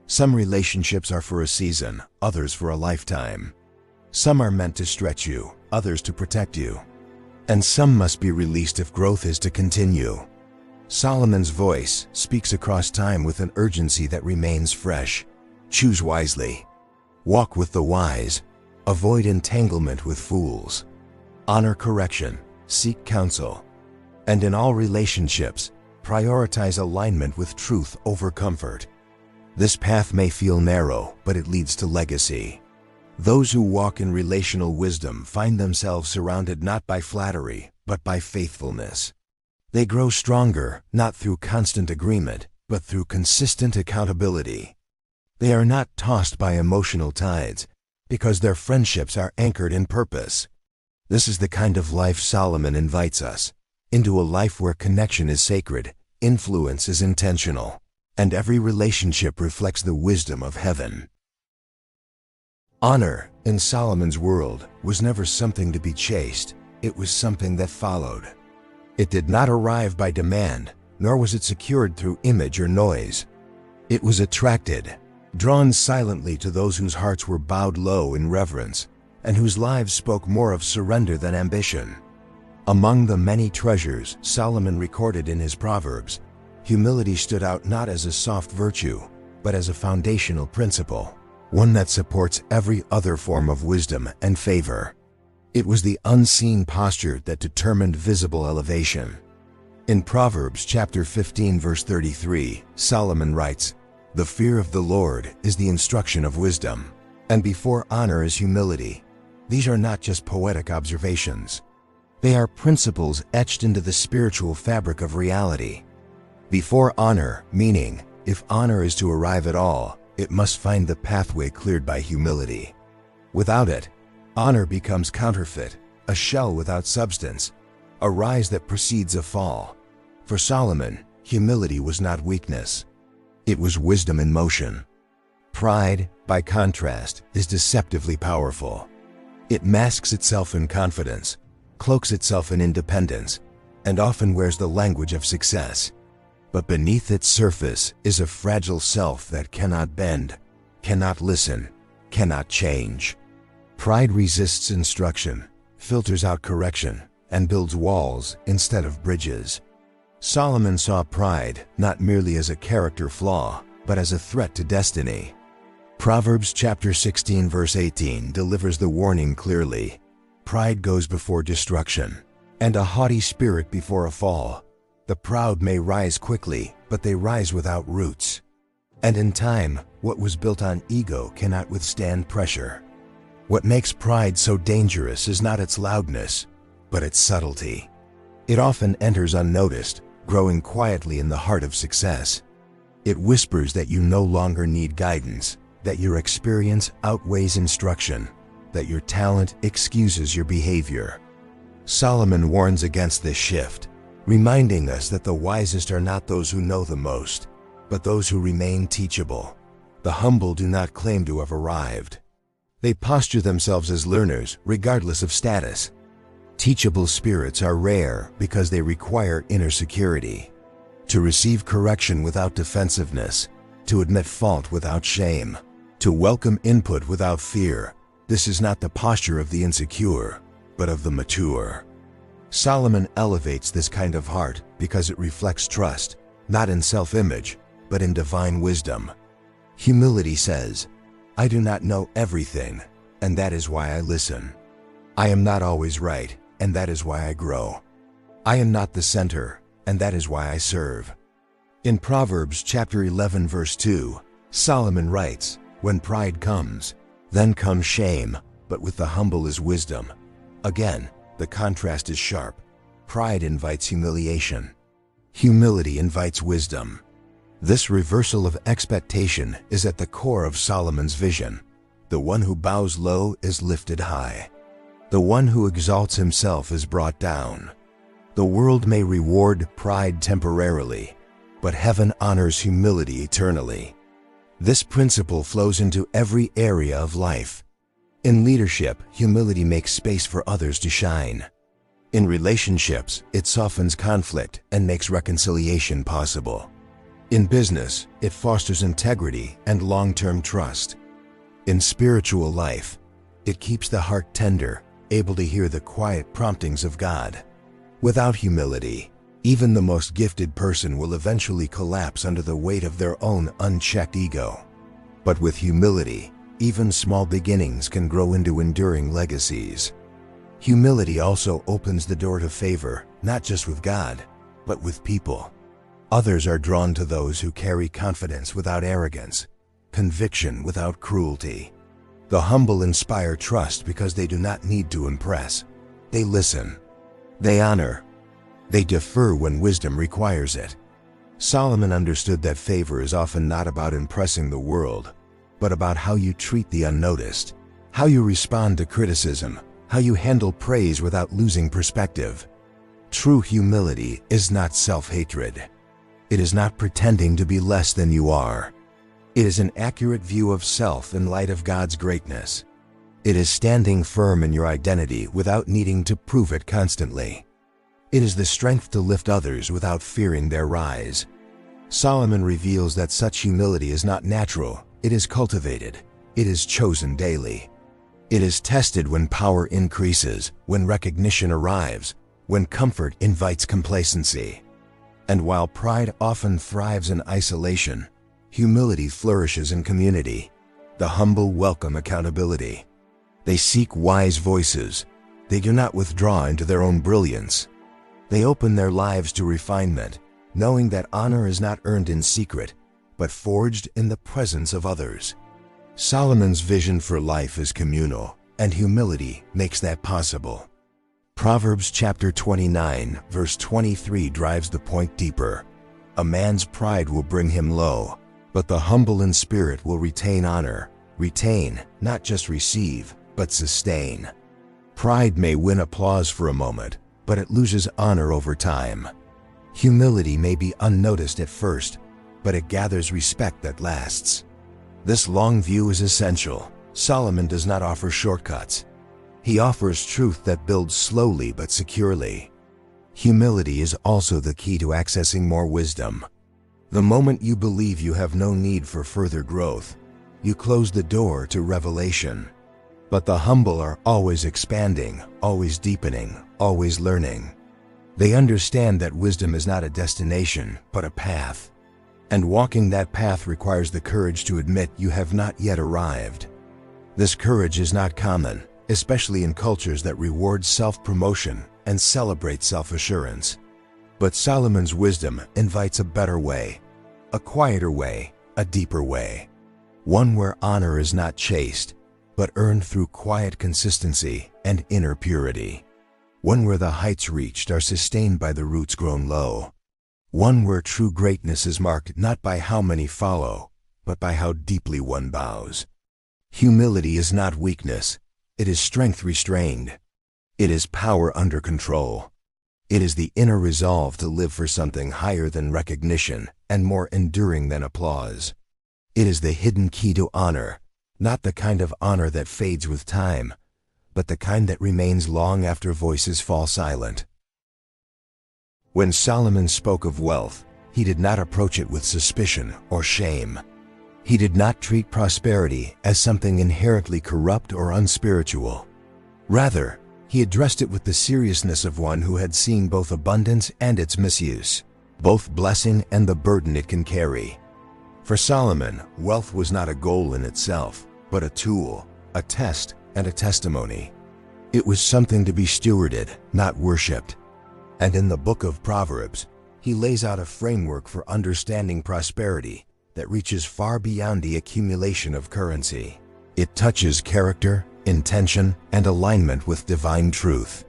Some relationships are for a season, others for a lifetime. Some are meant to stretch you, others to protect you. And some must be released if growth is to continue. Solomon's voice speaks across time with an urgency that remains fresh. Choose wisely. Walk with the wise. Avoid entanglement with fools. Honor correction. Seek counsel. And in all relationships, prioritize alignment with truth over comfort. This path may feel narrow, but it leads to legacy. Those who walk in relational wisdom find themselves surrounded not by flattery, but by faithfulness. They grow stronger, not through constant agreement, but through consistent accountability. They are not tossed by emotional tides, because their friendships are anchored in purpose. This is the kind of life Solomon invites us, into a life where connection is sacred, influence is intentional, and every relationship reflects the wisdom of heaven. Honor, in Solomon's world, was never something to be chased, it was something that followed. It did not arrive by demand, nor was it secured through image or noise. It was attracted, drawn silently to those whose hearts were bowed low in reverence, and whose lives spoke more of surrender than ambition. Among the many treasures Solomon recorded in his Proverbs, humility stood out not as a soft virtue, but as a foundational principle, one that supports every other form of wisdom and favor. It was the unseen posture that determined visible elevation. In Proverbs chapter 15 verse 33, Solomon writes, "The fear of the Lord is the instruction of wisdom, and before honor is humility." These are not just poetic observations. They are principles etched into the spiritual fabric of reality. Before honor, meaning, if honor is to arrive at all, it must find the pathway cleared by humility. Without it, honor becomes counterfeit, a shell without substance, a rise that precedes a fall. For Solomon, humility was not weakness. It was wisdom in motion. Pride, by contrast, is deceptively powerful. It masks itself in confidence, cloaks itself in independence, and often wears the language of success. But beneath its surface is a fragile self that cannot bend, cannot listen, cannot change. Pride resists instruction, filters out correction, and builds walls instead of bridges. Solomon saw pride not merely as a character flaw, but as a threat to destiny. Proverbs chapter 16 verse 18 delivers the warning clearly. Pride goes before destruction, and a haughty spirit before a fall. The proud may rise quickly, but they rise without roots. And in time, what was built on ego cannot withstand pressure. What makes pride so dangerous is not its loudness, but its subtlety. It often enters unnoticed, growing quietly in the heart of success. It whispers that you no longer need guidance, that your experience outweighs instruction, that your talent excuses your behavior. Solomon warns against this shift, reminding us that the wisest are not those who know the most, but those who remain teachable. The humble do not claim to have arrived. They posture themselves as learners, regardless of status. Teachable spirits are rare because they require inner security. To receive correction without defensiveness, to admit fault without shame, to welcome input without fear, this is not the posture of the insecure, but of the mature. Solomon elevates this kind of heart because it reflects trust, not in self-image, but in divine wisdom. Humility says, "I do not know everything, and that is why I listen. I am not always right, and that is why I grow. I am not the center, and that is why I serve." In Proverbs chapter 11 verse 2, Solomon writes, "When pride comes, then comes shame, but with the humble is wisdom." Again, the contrast is sharp. Pride invites humiliation. Humility invites wisdom. This reversal of expectation is at the core of Solomon's vision. The one who bows low is lifted high. The one who exalts himself is brought down. The world may reward pride temporarily, but heaven honors humility eternally. This principle flows into every area of life. In leadership, humility makes space for others to shine. In relationships, it softens conflict and makes reconciliation possible. In business, it fosters integrity and long-term trust. In spiritual life, it keeps the heart tender, able to hear the quiet promptings of God. Without humility, even the most gifted person will eventually collapse under the weight of their own unchecked ego. But with humility, even small beginnings can grow into enduring legacies. Humility also opens the door to favor, not just with God, but with people. Others are drawn to those who carry confidence without arrogance, conviction without cruelty. The humble inspire trust because they do not need to impress. They listen. They honor. They defer when wisdom requires it. Solomon understood that favor is often not about impressing the world, but about how you treat the unnoticed, how you respond to criticism, how you handle praise without losing perspective. True humility is not self-hatred. It is not pretending to be less than you are. It is an accurate view of self in light of God's greatness. It is standing firm in your identity without needing to prove it constantly. It is the strength to lift others without fearing their rise. Solomon reveals that such humility is not natural, it is cultivated, it is chosen daily. It is tested when power increases, when recognition arrives, when comfort invites complacency. And while pride often thrives in isolation, humility flourishes in community. The humble welcome accountability. They seek wise voices. They do not withdraw into their own brilliance. They open their lives to refinement, knowing that honor is not earned in secret, but forged in the presence of others. Solomon's vision for life is communal, and humility makes that possible. Proverbs chapter 29, verse 23 drives the point deeper. A man's pride will bring him low, but the humble in spirit will retain honor. Retain, not just receive, but sustain. Pride may win applause for a moment, but it loses honor over time. Humility may be unnoticed at first, but it gathers respect that lasts. This long view is essential. Solomon does not offer shortcuts. He offers truth that builds slowly but securely. Humility is also the key to accessing more wisdom. The moment you believe you have no need for further growth, you close the door to revelation. But the humble are always expanding, always deepening, always learning. They understand that wisdom is not a destination, but a path. And walking that path requires the courage to admit you have not yet arrived. This courage is not common, especially in cultures that reward self-promotion and celebrate self-assurance. But Solomon's wisdom invites a better way, a quieter way, a deeper way. One where honor is not chased, but earned through quiet consistency and inner purity. One where the heights reached are sustained by the roots grown low. One where true greatness is marked not by how many follow, but by how deeply one bows. Humility is not weakness. It is strength restrained. It is power under control. It is the inner resolve to live for something higher than recognition and more enduring than applause. It is the hidden key to honor, not the kind of honor that fades with time, but the kind that remains long after voices fall silent. When Solomon spoke of wealth, he did not approach it with suspicion or shame. He did not treat prosperity as something inherently corrupt or unspiritual. Rather, he addressed it with the seriousness of one who had seen both abundance and its misuse, both blessing and the burden it can carry. For Solomon, wealth was not a goal in itself, but a tool, a test, and a testimony. It was something to be stewarded, not worshipped. And in the Book of Proverbs, He lays out a framework for understanding prosperity that reaches far beyond the accumulation of currency. It touches character, intention, and alignment with divine truth.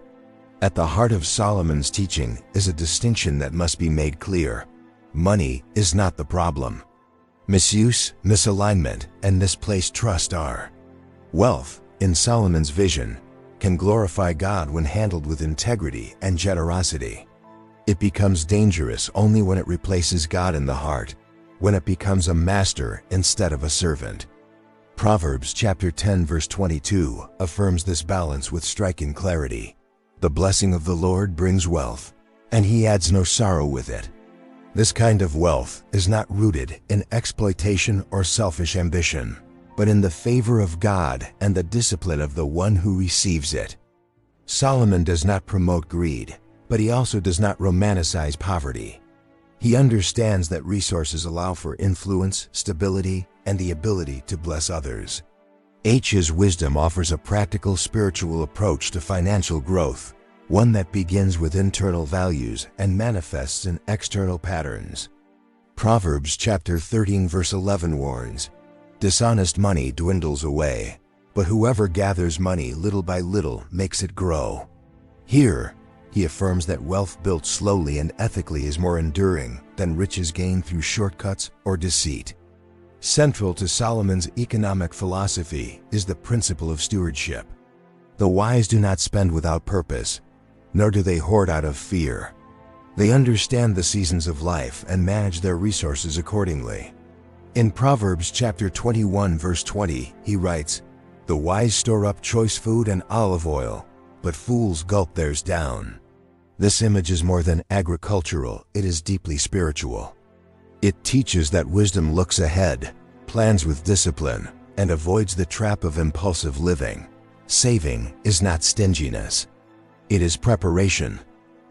At the heart of Solomon's teaching is a distinction that must be made clear. Money is not the problem. Misuse, misalignment, and misplaced trust are. Wealth, in Solomon's vision, can glorify God when handled with integrity and generosity. It becomes dangerous only when it replaces God in the heart, when it becomes a master instead of a servant. Proverbs chapter 10 verse 22 affirms this balance with striking clarity. The blessing of the Lord brings wealth, and he adds no sorrow with it. This kind of wealth is not rooted in exploitation or selfish ambition, but in the favor of God and the discipline of the one who receives it. Solomon does not promote greed, but he also does not romanticize poverty. He understands that resources allow for influence, stability, and the ability to bless others. His wisdom offers a practical spiritual approach to financial growth, one that begins with internal values and manifests in external patterns. Proverbs chapter 13 verse 11 warns, "Dishonest money dwindles away, but whoever gathers money little by little makes it grow." Here, he affirms that wealth built slowly and ethically is more enduring than riches gained through shortcuts or deceit. Central to Solomon's economic philosophy is the principle of stewardship. The wise do not spend without purpose, nor do they hoard out of fear. They understand the seasons of life and manage their resources accordingly. In Proverbs chapter 21 verse 20, he writes, "The wise store up choice food and olive oil, but fools gulp theirs down." This image is more than agricultural, it is deeply spiritual. It teaches that wisdom looks ahead, plans with discipline, and avoids the trap of impulsive living. Saving is not stinginess. It is preparation,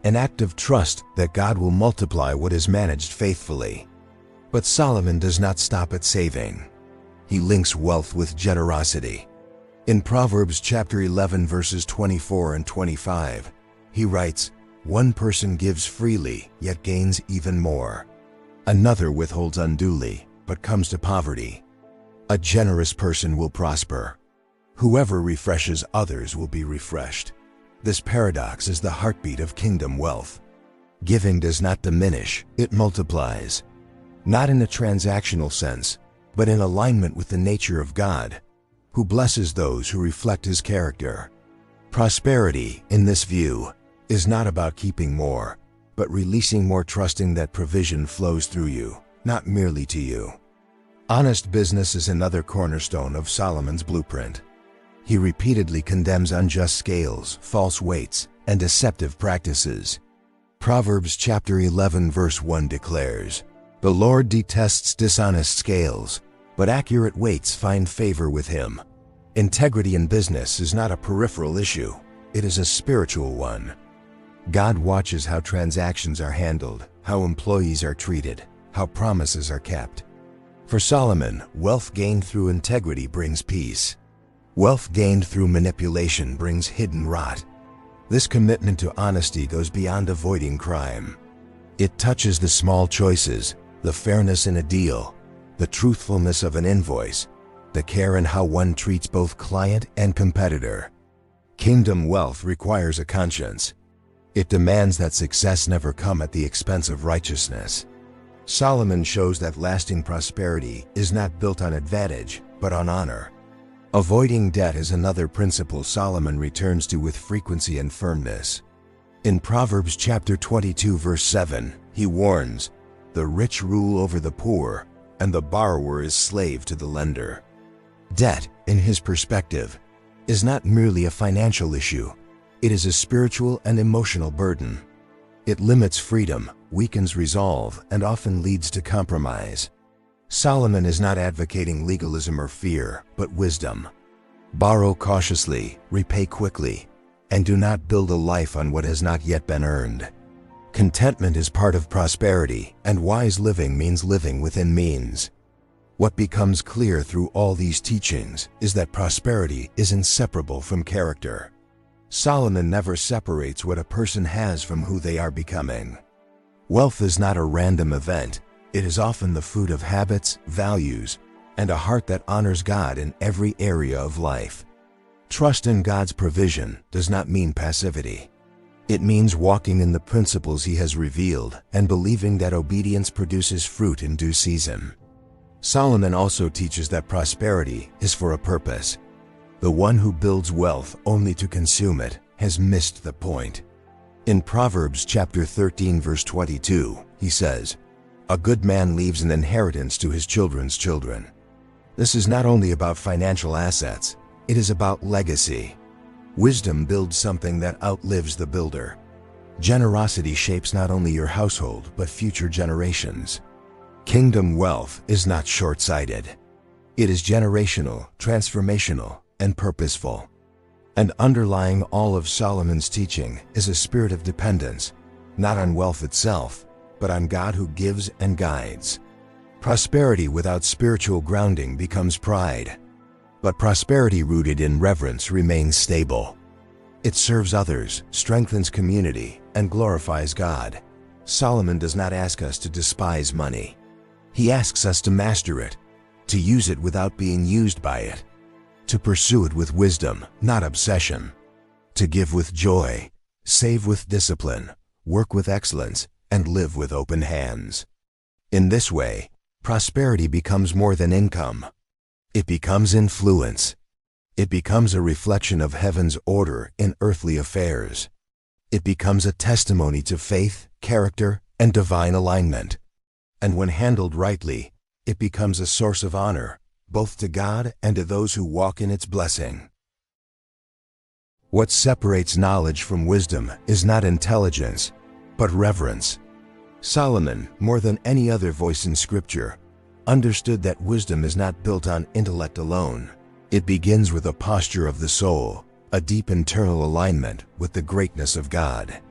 an act of trust that God will multiply what is managed faithfully. But Solomon does not stop at saving. He links wealth with generosity. In Proverbs chapter 11 verses 24 and 25, he writes, "One person gives freely, yet gains even more. Another withholds unduly, but comes to poverty. A generous person will prosper. Whoever refreshes others will be refreshed." This paradox is the heartbeat of kingdom wealth. Giving does not diminish, it multiplies. Not in a transactional sense, but in alignment with the nature of God, who blesses those who reflect his character. Prosperity, in this view, is not about keeping more, but releasing more, trusting that provision flows through you, not merely to you. Honest business is another cornerstone of Solomon's blueprint. He repeatedly condemns unjust scales, false weights, and deceptive practices. Proverbs chapter 11 verse 1 declares, "The Lord detests dishonest scales, but accurate weights find favor with him." Integrity in business is not a peripheral issue, it is a spiritual one. God watches how transactions are handled, how employees are treated, how promises are kept. For Solomon, wealth gained through integrity brings peace. Wealth gained through manipulation brings hidden rot. This commitment to honesty goes beyond avoiding crime. It touches the small choices, the fairness in a deal, the truthfulness of an invoice, the care in how one treats both client and competitor. Kingdom wealth requires a conscience. It demands that success never come at the expense of righteousness. Solomon shows that lasting prosperity is not built on advantage, but on honor. Avoiding debt is another principle Solomon returns to with frequency and firmness. In Proverbs chapter 22 verse 7, he warns, "The rich rule over the poor, and the borrower is slave to the lender." Debt, in his perspective, is not merely a financial issue. It is a spiritual and emotional burden. It limits freedom, weakens resolve, and often leads to compromise. Solomon is not advocating legalism or fear, but wisdom. Borrow cautiously, repay quickly, and do not build a life on what has not yet been earned. Contentment is part of prosperity, and wise living means living within means. What becomes clear through all these teachings is that prosperity is inseparable from character. Solomon never separates what a person has from who they are becoming. Wealth is not a random event. It is often the fruit of habits, values, and a heart that honors God in every area of life. Trust in God's provision does not mean passivity. It means walking in the principles He has revealed and believing that obedience produces fruit in due season. Solomon also teaches that prosperity is for a purpose. The one who builds wealth only to consume it has missed the point. In Proverbs chapter 13 verse 22, he says, "A good man leaves an inheritance to his children's children." This is not only about financial assets, it is about legacy. Wisdom builds something that outlives the builder. Generosity shapes not only your household but future generations. Kingdom wealth is not short-sighted. It is generational, transformational, and purposeful. And underlying all of Solomon's teaching is a spirit of dependence, not on wealth itself, but on God who gives and guides. Prosperity without spiritual grounding becomes pride, but prosperity rooted in reverence remains stable. It serves others, strengthens community, and glorifies God. Solomon does not ask us to despise money. He asks us to master it, to use it without being used by it, to pursue it with wisdom, not obsession, to give with joy, save with discipline, work with excellence, and live with open hands. In this way, prosperity becomes more than income. It becomes influence. It becomes a reflection of heaven's order in earthly affairs. It becomes a testimony to faith, character, and divine alignment. And when handled rightly, it becomes a source of honor, both to God and to those who walk in its blessing. What separates knowledge from wisdom is not intelligence, but reverence. Solomon, more than any other voice in Scripture, understood that wisdom is not built on intellect alone. It begins with a posture of the soul, a deep internal alignment with the greatness of God.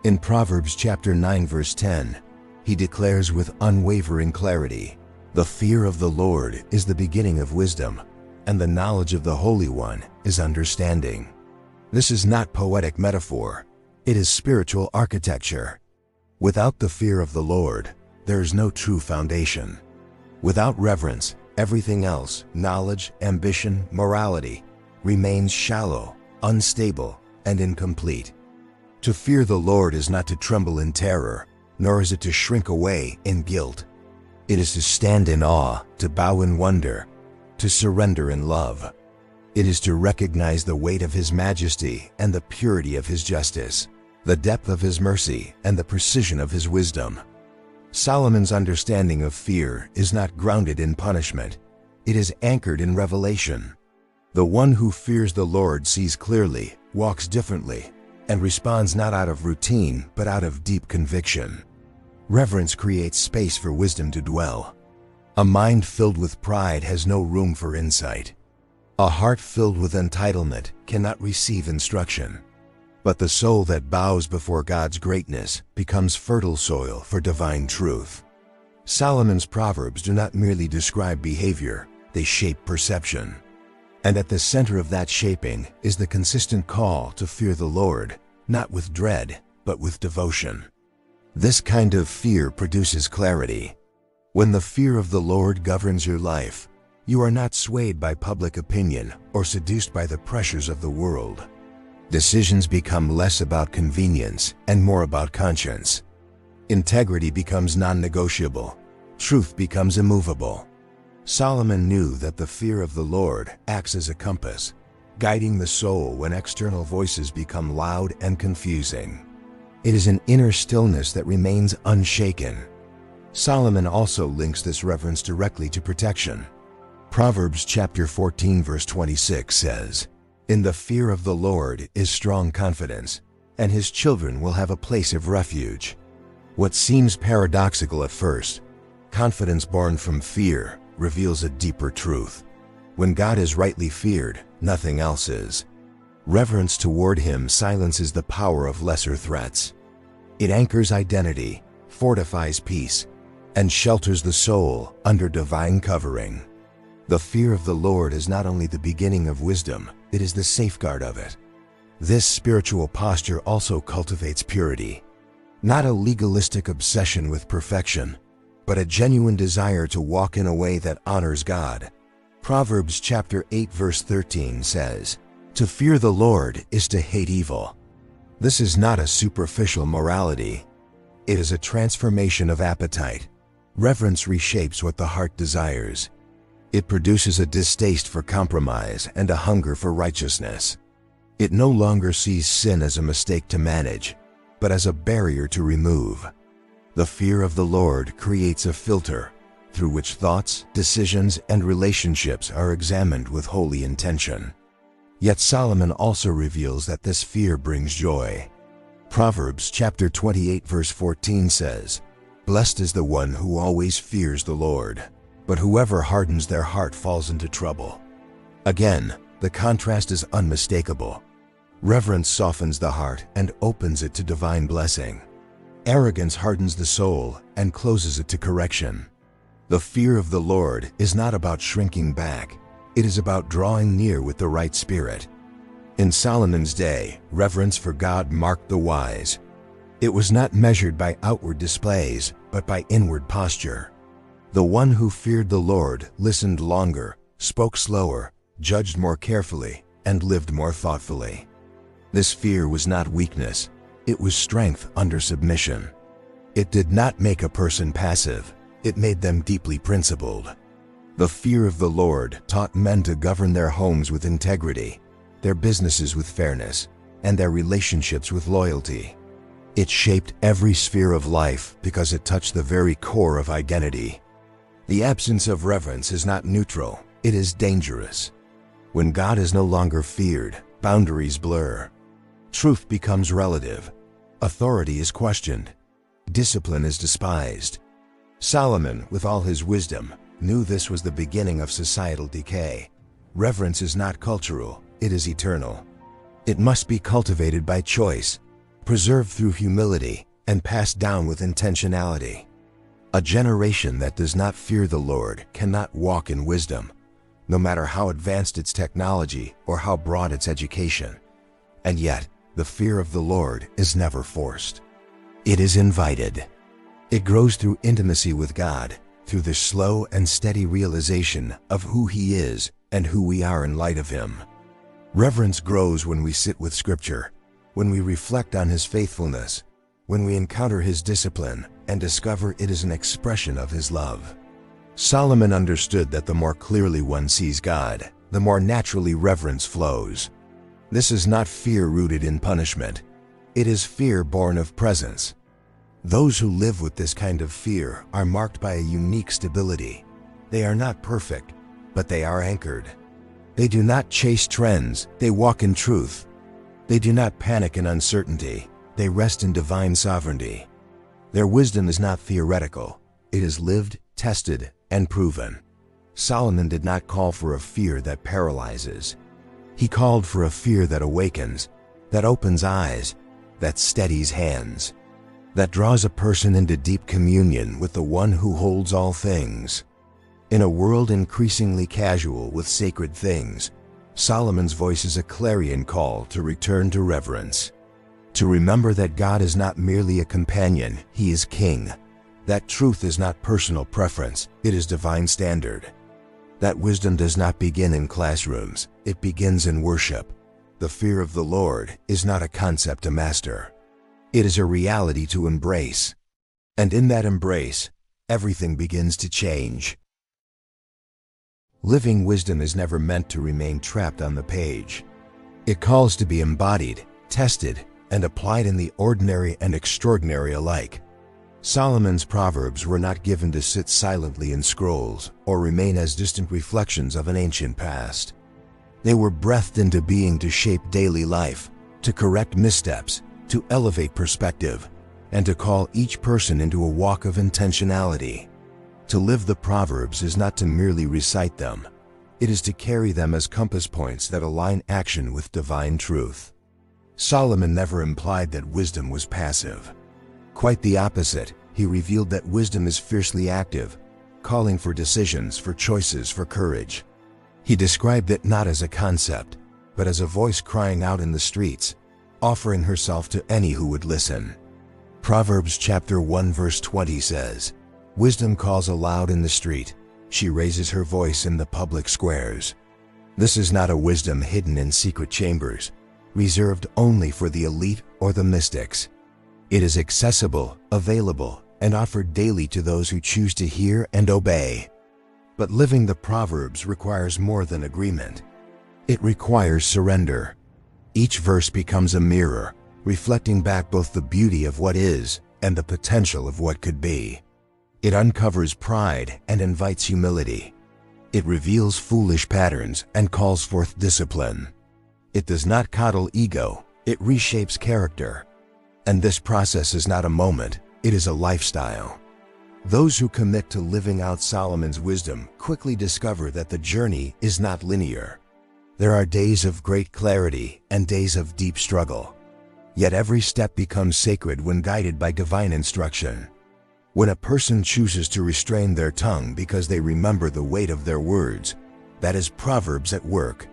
In Proverbs chapter 9 verse 10, he declares with unwavering clarity, "The fear of the Lord is the beginning of wisdom, and the knowledge of the Holy One is understanding." This is not poetic metaphor, it is spiritual architecture. Without the fear of the Lord, there is no true foundation. Without reverence, everything else, knowledge, ambition, morality, remains shallow, unstable, and incomplete. To fear the Lord is not to tremble in terror, nor is it to shrink away in guilt. It is to stand in awe, to bow in wonder, to surrender in love. It is to recognize the weight of His majesty and the purity of His justice, the depth of His mercy and the precision of His wisdom. Solomon's understanding of fear is not grounded in punishment. It is anchored in revelation. The one who fears the Lord sees clearly, walks differently, and responds not out of routine but out of deep conviction. Reverence creates space for wisdom to dwell. A mind filled with pride has no room for insight. A heart filled with entitlement cannot receive instruction. But the soul that bows before God's greatness becomes fertile soil for divine truth. Solomon's Proverbs do not merely describe behavior, they shape perception. And at the center of that shaping is the consistent call to fear the Lord, not with dread, but with devotion. This kind of fear produces clarity. When the fear of the Lord governs your life, you are not swayed by public opinion or seduced by the pressures of the world. Decisions become less about convenience and more about conscience. Integrity becomes non-negotiable. Truth becomes immovable. Solomon knew that the fear of the Lord acts as a compass, guiding the soul when external voices become loud and confusing. It is an inner stillness that remains unshaken. Solomon also links this reverence directly to protection. Proverbs chapter 14 verse 26 says, "In the fear of the Lord is strong confidence, and His children will have a place of refuge." What seems paradoxical at first, confidence born from fear, reveals a deeper truth. When God is rightly feared, nothing else is. Reverence toward Him silences the power of lesser threats. It anchors identity, fortifies peace, and shelters the soul under divine covering. The fear of the Lord is not only the beginning of wisdom, it is the safeguard of it. This spiritual posture also cultivates purity. Not a legalistic obsession with perfection, but a genuine desire to walk in a way that honors God. Proverbs chapter 8 verse 13 says, "To fear the Lord is to hate evil." This is not a superficial morality. It is a transformation of appetite. Reverence reshapes what the heart desires. It produces a distaste for compromise and a hunger for righteousness. It no longer sees sin as a mistake to manage, but as a barrier to remove. The fear of the Lord creates a filter through which thoughts, decisions, and relationships are examined with holy intention. Yet Solomon also reveals that this fear brings joy. Proverbs chapter 28 verse 14 says, "Blessed is the one who always fears the Lord, but whoever hardens their heart falls into trouble." Again, the contrast is unmistakable. Reverence softens the heart and opens it to divine blessing. Arrogance hardens the soul and closes it to correction. The fear of the Lord is not about shrinking back. It is about drawing near with the right spirit. In Solomon's day, reverence for God marked the wise. It was not measured by outward displays, but by inward posture. The one who feared the Lord listened longer, spoke slower, judged more carefully, and lived more thoughtfully. This fear was not weakness. It was strength under submission. It did not make a person passive. It made them deeply principled. The fear of the Lord taught men to govern their homes with integrity, their businesses with fairness, and their relationships with loyalty. It shaped every sphere of life because it touched the very core of identity. The absence of reverence is not neutral, it is dangerous. When God is no longer feared, boundaries blur. Truth becomes relative. Authority is questioned. Discipline is despised. Solomon, with all his wisdom, knew this was the beginning of societal decay. Reverence is not cultural, it is eternal. It must be cultivated by choice, preserved through humility, and passed down with intentionality. A generation that does not fear the Lord cannot walk in wisdom, no matter how advanced its technology or how broad its education. And yet, the fear of the Lord is never forced. It is invited. It grows through intimacy with God, through the slow and steady realization of who He is and who we are in light of Him. Reverence grows when we sit with Scripture, when we reflect on His faithfulness, when we encounter His discipline and discover it is an expression of His love. Solomon understood that the more clearly one sees God, the more naturally reverence flows. This is not fear rooted in punishment. It is fear born of presence. Those who live with this kind of fear are marked by a unique stability. They are not perfect, but they are anchored. They do not chase trends, they walk in truth. They do not panic in uncertainty, they rest in divine sovereignty. Their wisdom is not theoretical, it is lived, tested, and proven. Solomon did not call for a fear that paralyzes. He called for a fear that awakens, that opens eyes, that steadies hands, that draws a person into deep communion with the one who holds all things. In a world increasingly casual with sacred things, Solomon's voice is a clarion call to return to reverence. To remember that God is not merely a companion, He is King. That truth is not personal preference, it is divine standard. That wisdom does not begin in classrooms, it begins in worship. The fear of the Lord is not a concept to master. It is a reality to embrace. And in that embrace, everything begins to change. Living wisdom is never meant to remain trapped on the page. It calls to be embodied, tested, and applied in the ordinary and extraordinary alike. Solomon's Proverbs were not given to sit silently in scrolls or remain as distant reflections of an ancient past. They were breathed into being to shape daily life, to correct missteps, to elevate perspective, and to call each person into a walk of intentionality. To live the Proverbs is not to merely recite them. It is to carry them as compass points that align action with divine truth. Solomon never implied that wisdom was passive. Quite the opposite, he revealed that wisdom is fiercely active, calling for decisions, for choices, for courage. He described it not as a concept, but as a voice crying out in the streets, offering herself to any who would listen. Proverbs chapter 1 verse 20 says, "Wisdom calls aloud in the street. She raises her voice in the public squares." This is not a wisdom hidden in secret chambers, reserved only for the elite or the mystics. It is accessible, available, and offered daily to those who choose to hear and obey. But living the Proverbs requires more than agreement. It requires surrender. Each verse becomes a mirror, reflecting back both the beauty of what is and the potential of what could be. It uncovers pride and invites humility. It reveals foolish patterns and calls forth discipline. It does not coddle ego, it reshapes character. And this process is not a moment, it is a lifestyle. Those who commit to living out Solomon's wisdom quickly discover that the journey is not linear. There are days of great clarity and days of deep struggle. Yet every step becomes sacred when guided by divine instruction. When a person chooses to restrain their tongue because they remember the weight of their words, that is Proverbs at work.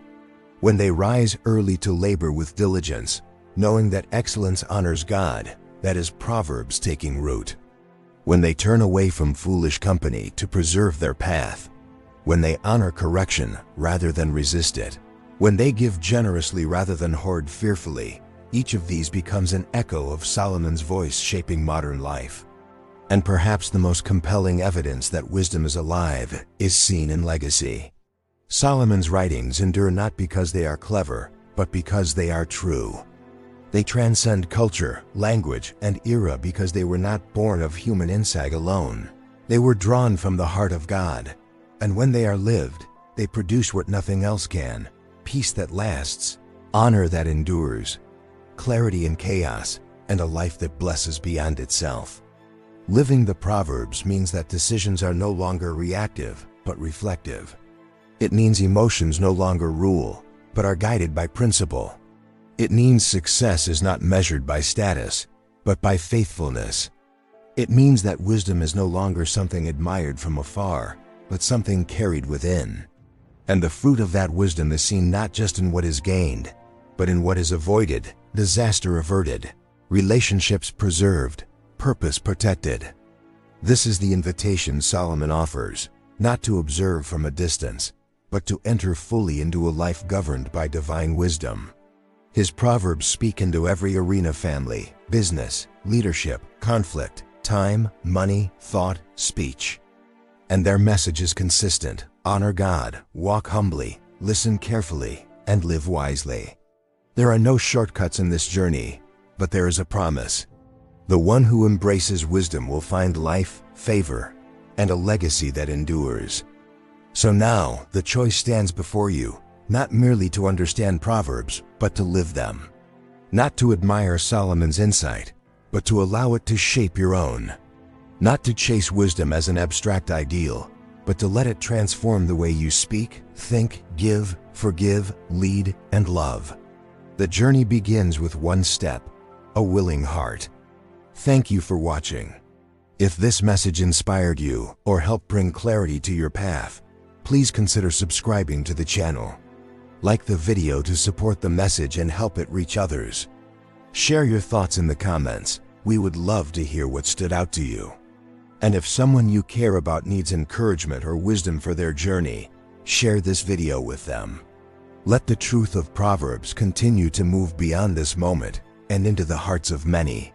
When they rise early to labor with diligence, knowing that excellence honors God, that is Proverbs taking root. When they turn away from foolish company to preserve their path. When they honor correction rather than resist it. When they give generously rather than hoard fearfully. Each of these becomes an echo of Solomon's voice shaping modern life. And perhaps the most compelling evidence that wisdom is alive is seen in legacy. Solomon's writings endure not because they are clever, but because they are true. They transcend culture, language, and era because they were not born of human insight alone. They were drawn from the heart of God. And when they are lived, they produce what nothing else can: peace that lasts, honor that endures, clarity in chaos, and a life that blesses beyond itself. Living the Proverbs means that decisions are no longer reactive, but reflective. It means emotions no longer rule, but are guided by principle. It means success is not measured by status, but by faithfulness. It means that wisdom is no longer something admired from afar, but something carried within. And the fruit of that wisdom is seen not just in what is gained, but in what is avoided, disaster averted, relationships preserved, purpose protected. This is the invitation Solomon offers, not to observe from a distance, but to enter fully into a life governed by divine wisdom. His Proverbs speak into every arena: family, business, leadership, conflict, time, money, thought, speech. And their message is consistent: honor God, walk humbly, listen carefully, and live wisely. There are no shortcuts in this journey, but there is a promise. The one who embraces wisdom will find life, favor, and a legacy that endures. So now, the choice stands before you, not merely to understand Proverbs, but to live them. Not to admire Solomon's insight, but to allow it to shape your own. Not to chase wisdom as an abstract ideal, but to let it transform the way you speak, think, give, forgive, lead, and love. The journey begins with one step: a willing heart. Thank you for watching. If this message inspired you or helped bring clarity to your path, please consider subscribing to the channel. Like the video to support the message and help it reach others. Share your thoughts in the comments. We would love to hear what stood out to you. And if someone you care about needs encouragement or wisdom for their journey, share this video with them. Let the truth of Proverbs continue to move beyond this moment and into the hearts of many.